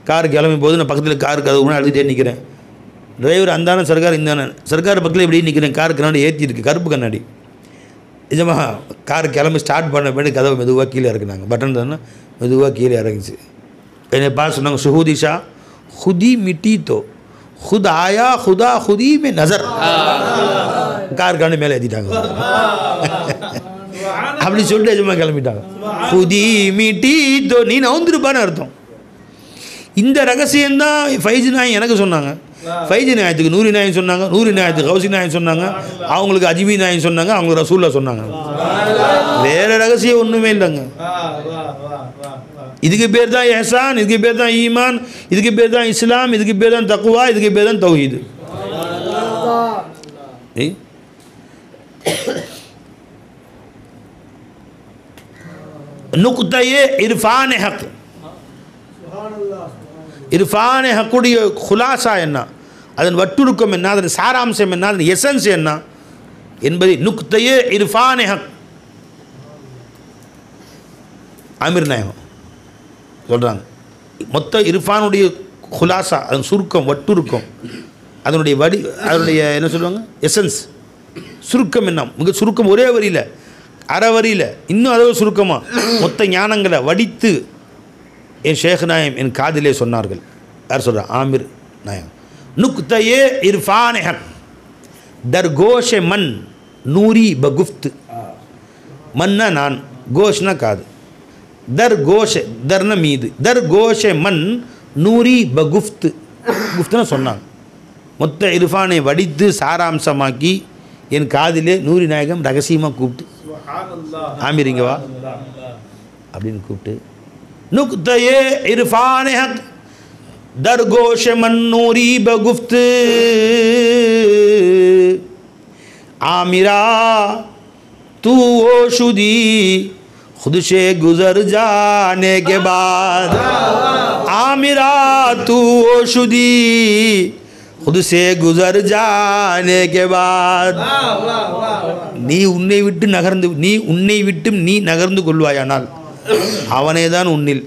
கார் கிளம்பி போது நான் பக்கத்தில் காருக்கு அது ஒன்று அழுதுகிட்டே நிற்கிறேன். டிரைவர் அந்தான சர்க்கார் இந்தான சர்க்கார் பக்கத்தில் எப்படி நிற்கிறேன். கார் கண்ணாடி ஏற்றிருக்கு, கருப்பு கண்ணாடி. எஜமா கார் கிளம்பி ஸ்டார்ட் பண்ண வேண்டிய கதவை மெதுவாக கீழே இறக்குனாங்க. பட்டன் தானே மெதுவாக கீழே இறங்கிச்சு. என்னை பார்த்து சொன்னாங்க, சுஹூதிஷா खुदी मिट्टी तो खुद आया खुदा खुदी में नजर. கார் காணி மேலே ஏற்றிட்டாங்க. அப்படி சொல்லிட்டு எஜமா கிளம்பிட்டாங்க. खुदी मिट्टी तो நீ நவுந்திருப்பான்னு அர்த்தம். இந்த ரகசியம்தான் ஃபைஜி நாய் எனக்கு சொன்னாங்க. ஃபைஜி நாயத்துக்கு நூரி நாயன் சொன்னாங்க, நூரி நாயத்துக்கு கௌசி நாயன் சொன்னாங்க, அவங்களுக்கு அஜிபி நாயன் சொன்னாங்க, அவங்களுக்கு ரசூல்லா சொன்னாங்க. வேறு ரகசியம் ஒன்றுமே இல்லைங்க. இதுக்கு பேர் தான் எஹ்சான், இதுக்கு பேர் தான் ஈமான், இதுக்கு பேர் தான் இஸ்லாம், இதுக்கு பேர் தான் தக்குவா, இதுக்கு பேர் தான் தௌஹீது. நுக்தயே இர்ஃபான் ஹக். இர்ஃபான் ஹக்குடைய குலாசா என்ன, அதன் வட்டுருக்கம் என்ன, அதன் சாராம்சம் என்ன, அதன் எசன்ஸ் என்ன என்பதை நுக்தயே இர்ஃபான் ஹக் ஆமீர் நாயகம் சொல்கிறாங்க. மொத்த இர்ஃபானுடைய குலாசா, அதன் சுருக்கம் வட்டுருக்கம், அதனுடைய அதனுடைய என்ன சொல்லுவாங்க எசன்ஸ், சுருக்கம் என்ன, மிக சுருக்கம், ஒரே வரியில் அரை வரியில் இன்னும் அதோட சுருக்கமாக மொத்த ஞானங்களை வடித்து என் ஷேக் நாயம் என் காதிலே சொன்னார்கள். யார் சொல்கிறா? ஆமீர் நாயகம். நுக்தயே இர்ஃபான் ஹக் தர் கோஷே மண் நூரி பகுஃப்த். மன்னா நான், கோஷ்னா காது, தர் கோஷே தர்ன மீது, தர் கோஷே மண் நூரி பகுஃப்த். குஃப்த்னா சொன்னாங்க. மொத்த இர்ஃபானை வடித்து சாராம்சமாக்கி என் காதிலே நூரி நாயகம் ரகசியமாக கூப்பிட்டு, ஆமீர் இங்கே வா அப்படின்னு கூப்பிட்டு, நுக்தயே இர்ஃபான் ஹக் दर गोश मन्नूरी बगुफ्त आमिरा तू ओशुदी खुद से गुजर जाने के बाद. आमिरा तू ओशुदी खुद से गुजर जाने के बाद. நீ உன்னை விட்டு நீ நகர்ந்து கொள்வாயானால் அவனே தான் உன்னில்.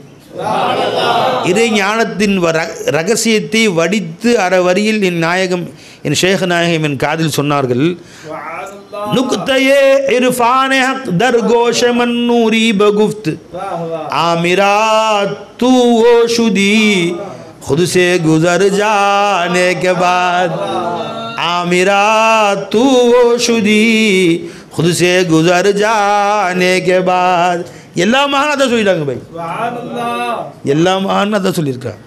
இறை ஞானத்தின் ரகசியத்தை வடித்து அற வரியில் என் நாயகம் என் ஷேக் நாயகம் என் காதில் சொன்னார்கள். நுக்தயே இர்ஃபான் ஹக் தர் கோஷ மன்னூரி பகுஃப்த் ஆமிரா தூ ஓஷுதி खुद से गुजर जाने के बाद. आमिरा तू ओशुदी खुद से गुजर जाने के बाद. எல்லாம் மகானா தான் சொல்லிட்டாங்க பை, எல்லாம் மகானா தான் சொல்லியிருக்காங்க.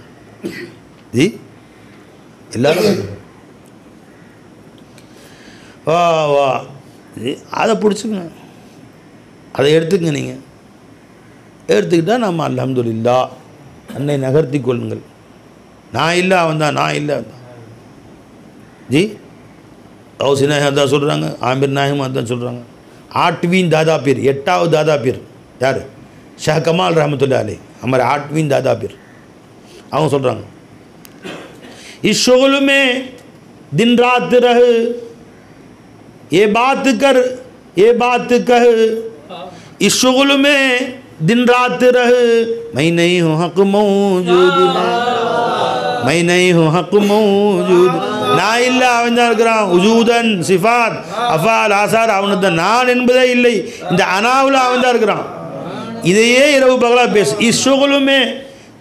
எல்லாரும் வா வா அதை பிடிச்சிங்க, அதை எடுத்துக்கங்க. நீங்கள் எடுத்துக்கிட்டால் நம்ம அல்ஹம்துலில்லாஹ் அன்னை நகர்த்தி கொள்ளுங்கள். நான் இல்லை அவன் தான், நான் இல்லை அவன் தான். ஜி கௌசி நாயகம் அதான் சொல்கிறாங்க, ஆமீர் நாயகம் அதான் சொல்கிறாங்க. 8वीं दादा पीर, 8வது दादा पीर யார்? ஷாஹ் கமால் रहमतुल्लाह अलैह, हमारे 8वीं दादा पीर. அவங்க சொல்கிறாங்க, इस शुगल में दिन रात रह, ये बात कर ये बात कह, इस शुगल में दिन रात रह, मैं नहीं हूँ हक मौजूद, मैं नहीं हूँ हक मौजूद. நான் இல்லை அவன் தான் இருக்கிறான். உஜூதன் சிஃபாத் அஃபால் ஆசார் அவனுக்கு தான், நான் என்பதே இல்லை. இந்த அனாவில் அவன் தான் இருக்கிறான். இதையே இரவு பகலாக பேசு. இஸ்ஸுகுலுமே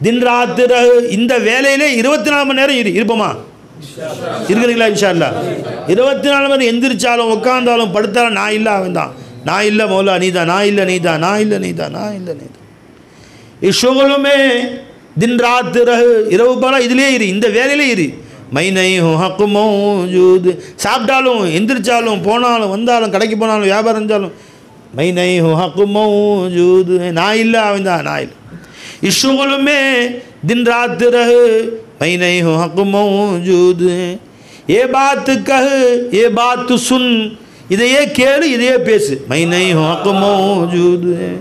தின் ராத்து ரஹு, இந்த வேலையிலே 24 மணி நேரம் இருப்போமா? இருக்கிறீங்களா? இன்ஷா அல்லாஹ் 24 மணி எந்திரிச்சாலும் உட்காந்தாலும் படுத்தாலும் நான் இல்லை அவன் தான், நான் இல்லை மௌலா நீ தான், நான் இல்லை நீ தான், நான் இல்லை நீ தான், நான் இல்லை நீ தான். இஸ்ஸுகுலுமே தின் ராத்து ரஹு, இரவு பகலாக இதிலே இரு, இந்த வேலையிலே இரு. மை நை ஹூ ஹக் மௌஜூத், சாப்பிட்டாலும் எந்திரிச்சாலும் போனாலும் வந்தாலும் கடைக்கு போனாலும் வியாபாரம் செஞ்சாலும் மை நை ஹூ ஹக் மௌஜூத், நான் இல்லை அவன் தான், நான் இல்லை. இஷ்ஷுகுலுமே தின் ராத் ரஹ், மை நை ஹூ ஹக் மௌஜூத். ये बात कह ये बात सुन இதையே கேளு, இதையே பேசு. மை நஹீ ஹூ ஹக் மௌஜூத் ஹை.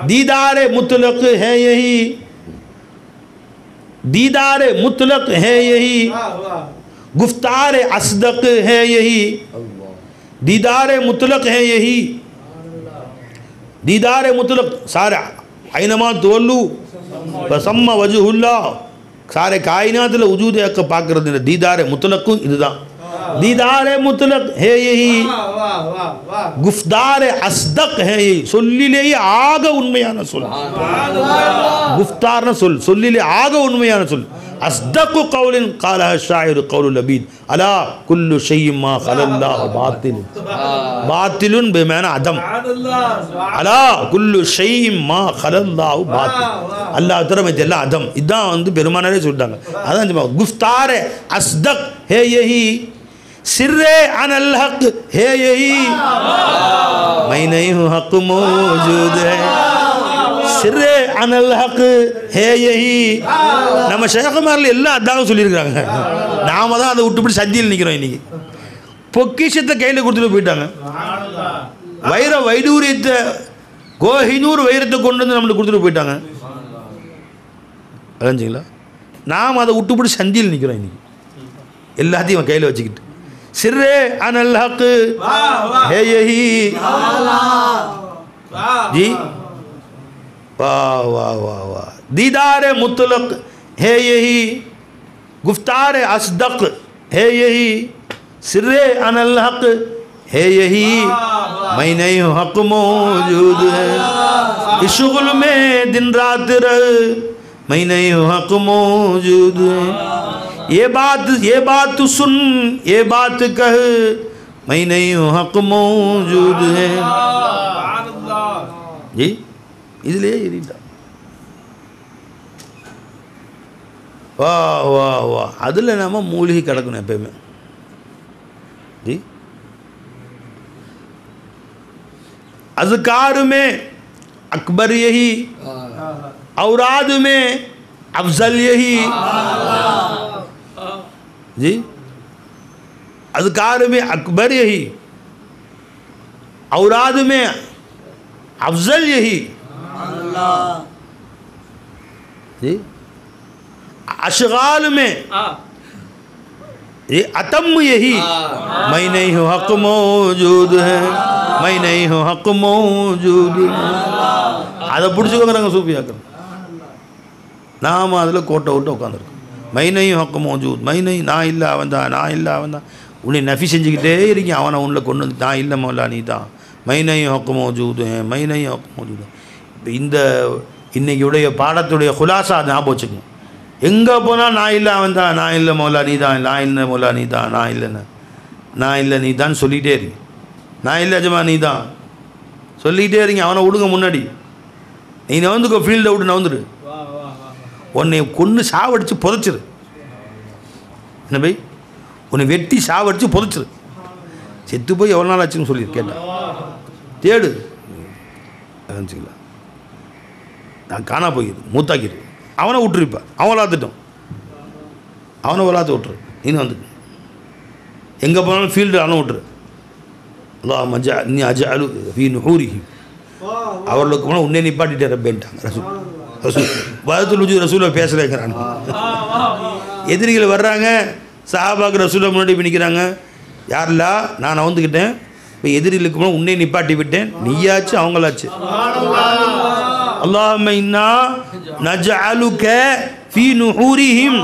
दीदार मुतलक है यही, दीदार मुतलक है यही, गुफ्तार असदक है यही, दीदार मुतलक है यही, दीदार मुतलक सारे ஐனமா தோல்லு பசம்ம வஜ்ஹுல்லா, सारे कायनात वजूद हक பார்க்கிறது दीदार मुतलक இதுதான். दीदार मुतलक है यही, गुफ्तार अस्दक है यही, சொல்லிலேயே ஆக உண்மையான சொல். குஃப்தார்ன சொல், சொல்லிலே ஆக உண்மையான சொல். அஸ்தகு கௌலின் காலஹ ஷாயிரு கௌலுல் லபீத் அலா குல்லு ஷைஇன் மா கலல்லாஹு பாத்தில், பாத்திலுன் பிமானா அதம். அலா குல்லு ஷைஇன் மா கலல்லாஹு பாத்தில், அல்லாஹ் தரமே எல்லாம் அதம். இதான் வந்து பெருமானாரே சொல்லிட்டாங்க. அதான் குஃப்தார் அஸ்தக் ஹே யஹி, सिर्रे अनल हक है यही, मैं नहीं हूँ हक मौजूद है, सिर्रे अनल हक है यही. நம்ம ஷேഖமாரில் எல்லாம் அதான் சொல்லியிருக்காங்க. நாம தான் அதை விட்டுப்படி சத்தியில் நிற்கிறோம். இன்னைக்கு பொக்கிஷத்தை கையில் கொடுத்துட்டு போயிட்டாங்க. வைர வைடூரியத்தை கோஹினூர் வைரத்தை கொண்டு வந்து நம்மளுக்கு கொடுத்துட்டு போயிட்டாங்க. அறிஞ்சிங்களா? நாம் அதை விட்டுப்படி சந்தியில் நிற்கிறோம். இன்னைக்கு எல்லாத்தையும் கையில் வச்சுக்கிட்டு सिर्रे अनल हक है यही जी, वाह वाह वाह वाह. दीदार मुतलक है यही, गुफ्तार असदक है यही, सिर्रे अनल हक है यही, मैं नहीं हूँ हक मौजूद है. इस शुगल में दिन रात रह, मैं नहीं हूँ हक मौजूद है. ये बात तू सुन, ये बात कह, मैं नहीं हूँ हक मौजूद है जी. इसलिए वाह वाह वाह. அதில் நம்ம மூழ்கி கிடக்கணும் எப்பயுமே जी. अज़कार में अकबर यही, औराद में अफजल यही जी. अज़कार में अकबर यही, औराद में अफजल यही जी. अशगाल में ये अतम यही, मैं नहीं हूँ हक मौजूद है, मैं नहीं हूँ हक मौजूद है. அதை பிடிச்சிக்கோங்கிறாங்க சூஃபியாக்கள். நாம் அதில் கோட்டை விட்டு உட்காந்துருக்கோம். மை நஹீ ஹக் மௌஜூத், மை நஹீ, நான் இல்லை அவன் தான், நான் இல்லை அவன் தான். உன்னை நஃபி செஞ்சுக்கிட்டே இருக்கீங்க. அவனை உன்னை கொண்டு வந்து நான் இல்லை மௌலா நீ தான். மை நஹீ ஹக் மௌஜூத், மை நஹீ ஹக் மௌஜூத். இப்போ இந்த இன்றைக்கியுடைய பாடத்துடைய குலாசா ஞாபகம் வச்சுக்கணும். எங்கே போனால் நான் இல்லை அவன் தான், நான் இல்லை மௌலா நீ தான், நான் இல்லை மௌலா நீ தான், நான் இல்லைன்னு, நான் இல்லை நீ தான் சொல்லிகிட்டே இருக்கு. நான் இல்லை அஜமா நீ தான் சொல்லிக்கிட்டே இருங்க. அவனை விடுங்க முன்னாடி. நீ நவந்துக்கோ, ஃபீல்டை விட்டு நவந்துரு. உன்னை கொன்று சாவடித்து புதைச்சிரு. என்ன பை, உன்னை வெட்டி சாவடித்து புதைச்சிரு. செத்து போய் எவ்வளோ நாள் ஆச்சுன்னு சொல்லி கேட்டேன். தேடு நினச்சிங்களா, நான் காணா போயிரு, மூத்தாக்கிடு. அவனை விட்டுருப்பா, அவன் விளாத்துட்டோம், அவனை விளாத்து விட்டுரு. இன்னும் வந்துட்டு எங்கே போனாலும் ஃபீல்டு அவனை விட்டுரு. அல்லாஹ் மஜா நீ அஜா அலு ஃபீ நுஹூரிஹி, அவர்களுக்கு போனால் உன்னே நிப்பாட்டிட்டே ரப்பேன்ட்டாங்க ரசூல். ரசூல் வதத்துல் வஜூத் ரசூலை பேசலைங்கிறாங்க. எதிரிகள் வர்றாங்க, சஹாபாக்கு ரசூலை முன்னாடி போய் நிற்கிறாங்க. யாரில்லா, நான் வந்துக்கிட்டேன், இப்போ எதிரிகளுக்கு போனால் உன்னே நிப்பாட்டி விட்டேன், நீயாச்சு அவங்களாச்சு. அல்லாஹும்ம இன்னா நஜஅலுக ஃபீ நுஹூரிஹிம்,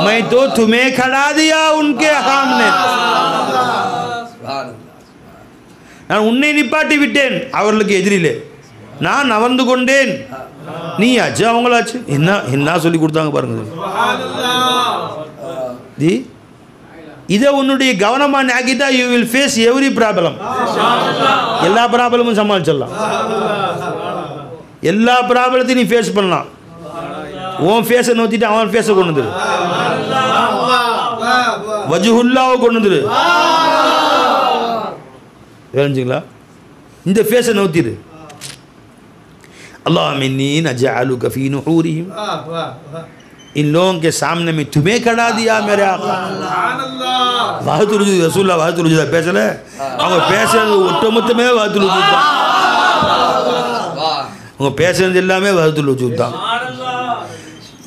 मैं तो तुम्हें खड़ा दिया उनके सामने. நான் உன்னை நிப்பாட்டி விட்டேன் அவர்களுக்கு எதிரிலே, நான் நவர்ந்து கொண்டேன், நீயாச்சு அவங்களாச்சு. என்ன என்ன சொல்லி கொடுத்தாங்க பாருங்க ஜி. இதை உன்னுடைய கவனமாக ஆக்கிட்டா you will face every problem. எல்லா ப்ராப்ளமும் சமாளிச்சிடலாம். எல்லா ப்ராப்ளத்தையும் நீ ஃபேஸ் பண்ணலாம். உன் ஃபேஸை நோத்திட்டு அவன் ஃபேஸை கொண்டு வந்துரு, வஜ்ஹுல்லாவை கொண்டு வந்துரு. தெரிஞ்சுங்களா? இந்த ஃபேஸை நோத்திரு. அல்லாஹும்ம இன்னீ நஜஅலுக ஃபீ நுஹூரிஹிம் इन लोगों के सामने में तुम्हें खड़ा दिया मेरे आका वाहतुल वजूद रसूलुल्लाह वाहतुल वजूद பேசல அவங்க பேசுறது ஒட்டுமொத்தமே வாஹத்துல் வஜூத் தான் அவங்க பேசுறது எல்லாமே வாஹத்துல் வஜூத் தான்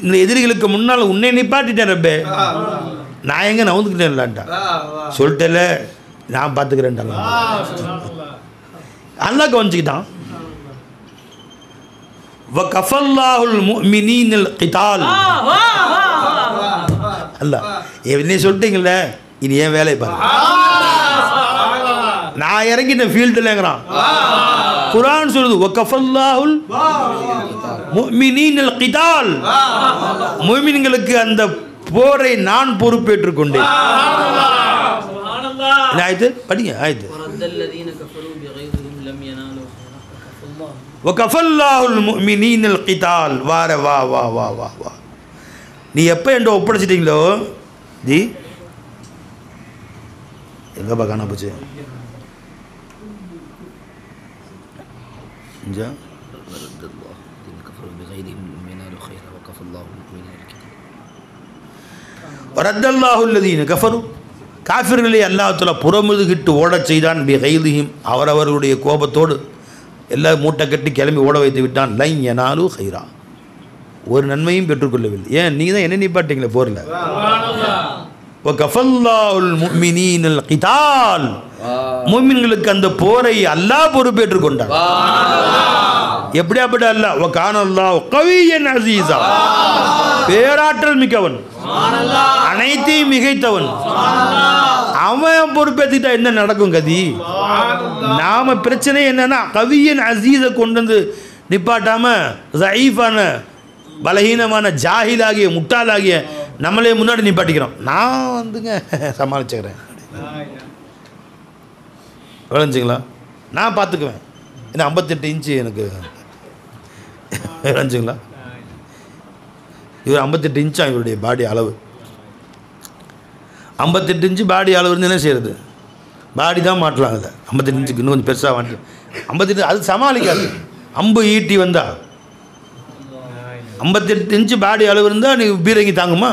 இந்த எதிரிகளுக்கு முன்னால் உன்னை நிப்பாட்டிட்டேன் ரப்பே நான் எங்க நவுந்துக்கிட்டேன்லான்டா சொல்லிட்டேல நான் பார்த்துக்கிறேன்டா அல்லாஹ் கவனிச்சுக்கிட்டான் வகஃபல்லாஹுல் முஃமினீனல் கிதால் அல்லாஹ் என்ன சொல்லிட்டீங்களே இனி ஏன் வேலை பாருங்க நான் இறங்கிட்டேன் ஃபீல்டுலங்கிறான் குர்ஆன் சொல்லுது வகஃபல்லாஹுல் முஃமினீனல் கிதால் முஃமின்களுக்கு அந்த போரை நான் பொறுப்பேற்றுக் கொண்டேன் சுப்ஹானல்லாஹ் ஆயத்து படிங்க ஆயத்து வரதல்லதீன கஃபரு பிகைரிஹிம் லம் யனாலு வகஃபல்லாஹுல் முஃமினீனல் கிதால் வார வா வா வா வா வா நீ எப்போ என்கிட்ட ஒப்படைச்சிட்டீங்களோ ஜி எங்கப்பா காண போச்சு வரதல்லாஹுல்லதீன கஃபரு காஃபிர்களை அல்லாஹ் தஆலா புறமுதுகிட்டு ஓடச் செய்தான் பிகைதிஹிம் அவரவர்களுடைய கோபத்தோடு எல்லாம் மூட்டை கட்டி கிளம்பி ஓட வைத்து விட்டான் லைன் யனாலு ஹைரா ஒரு நன்மையும் பெற்றுக்கொள்ளவில்லை ஏன் நீங்கள் தான் என்ன நிப்பாட்டிங்களே போரில் வகஃபல்லாஹுல் முஃமினீனல் கிதால் முஃமின்களுக்கு அந்த போரை அல்லாஹ் பொறுப்பேற்றுக் கொண்டார் எப்படியாப்பட்ட அல்லாஹ் வகானல்லாஹு கவியன் அஸீஸா பேராற்றல் மிக்கவன் அனைத்தையும் மிகைத்தவன் அவன் பொறுப்பேற்றிட்டா என்ன நடக்கும் கதி நாம பிரச்சனை என்னன்னா கவியன் அஸீஸை கொண்டு வந்து நிப்பாட்டாம ஸஈஃபான பலஹீனமான ஜாஹிலாகிய முட்டாளாகிய நம்மளே முன்னாடி நிப்பாட்டிக்கிறோம் நான் வந்துங்க சமாளிச்சுக்கிறேன் விளைஞ்சிங்களா நான் பார்த்துக்குவேன் ஏன்னா 58 இன்ச்சு எனக்கு விளைஞ்சிங்களா இவர் 58 இன்ச்சா இவருடைய பாடி அளவு 58 இன்ச்சு பாடி அளவு இருந்து என்ன செய்யறது பாடி தான் மாட்டலாம் அதில் 58 இன்ச்சுக்கு இன்னும் கொஞ்சம் பெருசாக வாங்கி 58 அது சமாளிக்காது அம்பு ஈட்டி வந்தா 58 இன்ச்சு பாடி அளவு இருந்தால் நீ பீரங்கி தாங்குமா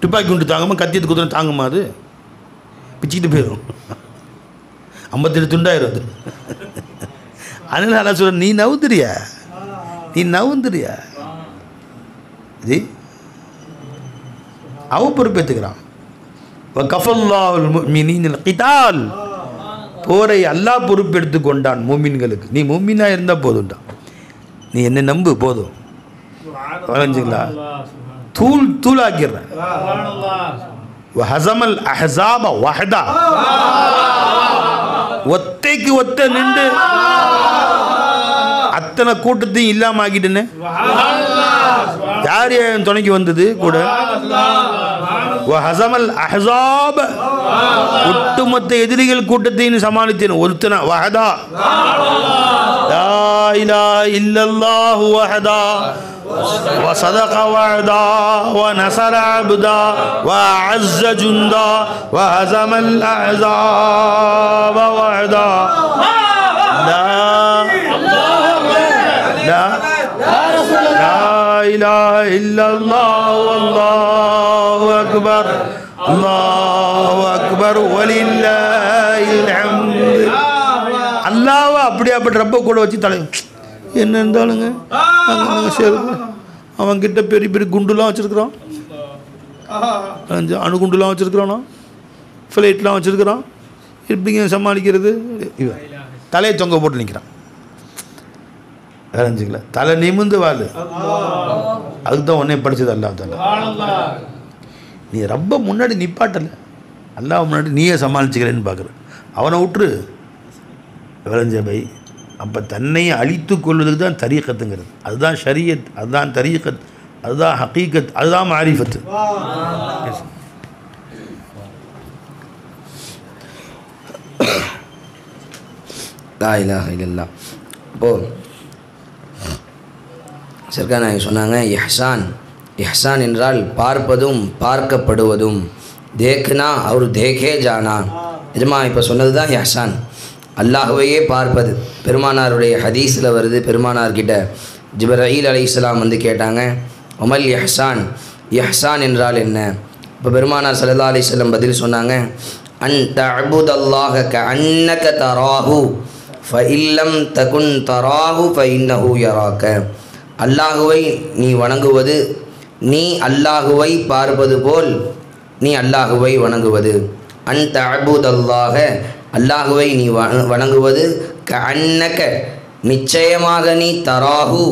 துப்பாக்கி குண்டு தாங்குமா கத்தியத்து குதிரை தாங்குமா அது பிச்சுக்கிட்டு போயிடும் 58 துண்டாயிரும் அது அதனால நான் சொல்கிறேன் நீ நவுந்துறியா இது அவ பொறுப்பேற்றுக்கிறான் வகஃபல்லாஹுல் முஃமினீனல் கிதால் போரை அல்லாஹ் பொறுப்பெடுத்து கொண்டான் மூமின்களுக்கு நீ மூமினா இருந்தால் போதும்டா நீ என்ன நம்பு போதும் வளைஞ்சிங்களா தூளாக்கிடுறேன் வஹஸமல் அஹ்ஸாப வஹதா ஒத்தைக்கு ஒத்த நின்று அத்தனை கூட்டத்தையும் இல்லாம ஆக்கிட்டேன்னு யார் என் துணைக்கு வந்தது கூட வஹஸமல் அஹ்ஸாப ஒட்டுமொத்த எதிரிகள் கூட்டத்தையும் சமாளித்தேன் ஒருத்தனா வஹதா லா இலாஹ இல்லல்லாஹு வஹதா وصدق وعدا ونصر عبدا وأعز جندا وهزم الأحزاب وحدا لا إله إلا الله والله أكبر الله أكبر ولله الحمد அல்லாஹ் அப்படியாப்பட்ட ரப்ப கூட வச்சு தலை என்ன இருந்தாலுங்க அவன்கிட்ட பெரிய பெரிய குண்டுலாம் வச்சுருக்குறான் அணுகுண்டுலாம் வச்சுருக்குறானா ஃப்ளைட்லாம் வச்சுருக்குறான் எப்படிங்க சமாளிக்கிறது இவன் தலையை தொங்க போட்டு நிற்கிறான் வேறஞ்சிங்களா தலை நிமிந்து வாழ் அதுக்கு தான் உன்னை படித்தது அல்லாஹ் தஆலா நீ ரொம்ப முன்னாடி நிப்பாட்டலை அல்லாஹ் முன்னாடி நீயே சமாளிச்சுக்கிறேன்னு பார்க்குற அவனை விட்டுரு விளைஞ்ச பை அப்போ தன்னை அழித்து கொள்வதுக்கு தான் தரீக்கத்துங்கிறது அதுதான் ஷரியத் அதுதான் தரீக்கத் அதுதான் ஹகீகத் அதுதான் மாரிஃபத் லா இலாஹ இல்லல்லாஹ் இப்போது சர்க்கார் நாயகம் சொன்னாங்க இஹ்சான் என்றால் பார்ப்பதும் பார்க்கப்படுவதும் தேக்னா அவர் தேக்கே ஜானா நிஜமா இப்போ சொன்னது தான் இஹ்சான் அல்லாஹ்வையே பார்ப்பது பெருமானாருடைய ஹதீஸில் வருது பெருமானார்கிட்ட ஜிப்ரீல் அலைஹிஸ்ஸலாம் வந்து கேட்டாங்க உமல் இஹ்சான் இஹ்சான் என்றால் என்ன? இப்போ பெருமானார் ஸல்லல்லாஹு அலைஹி வஸல்லம் பதில் சொன்னாங்க, அன் தஅபுதல்லாஹ கஅன்னக தராஹு ஃபஇல்லம் தகுன் தராஹு ஃபஇன்னஹு யராக. அல்லாஹுவை நீ வணங்குவது, நீ அல்லாஹுவை பார்ப்பது போல் நீ அல்லாஹுவை வணங்குவது. அன் தஅபுதல்லாஹ, அல்லாஹுவை நீ வணங்குவது, கஅன்னக, நிச்சயமாக நீ தராஹு,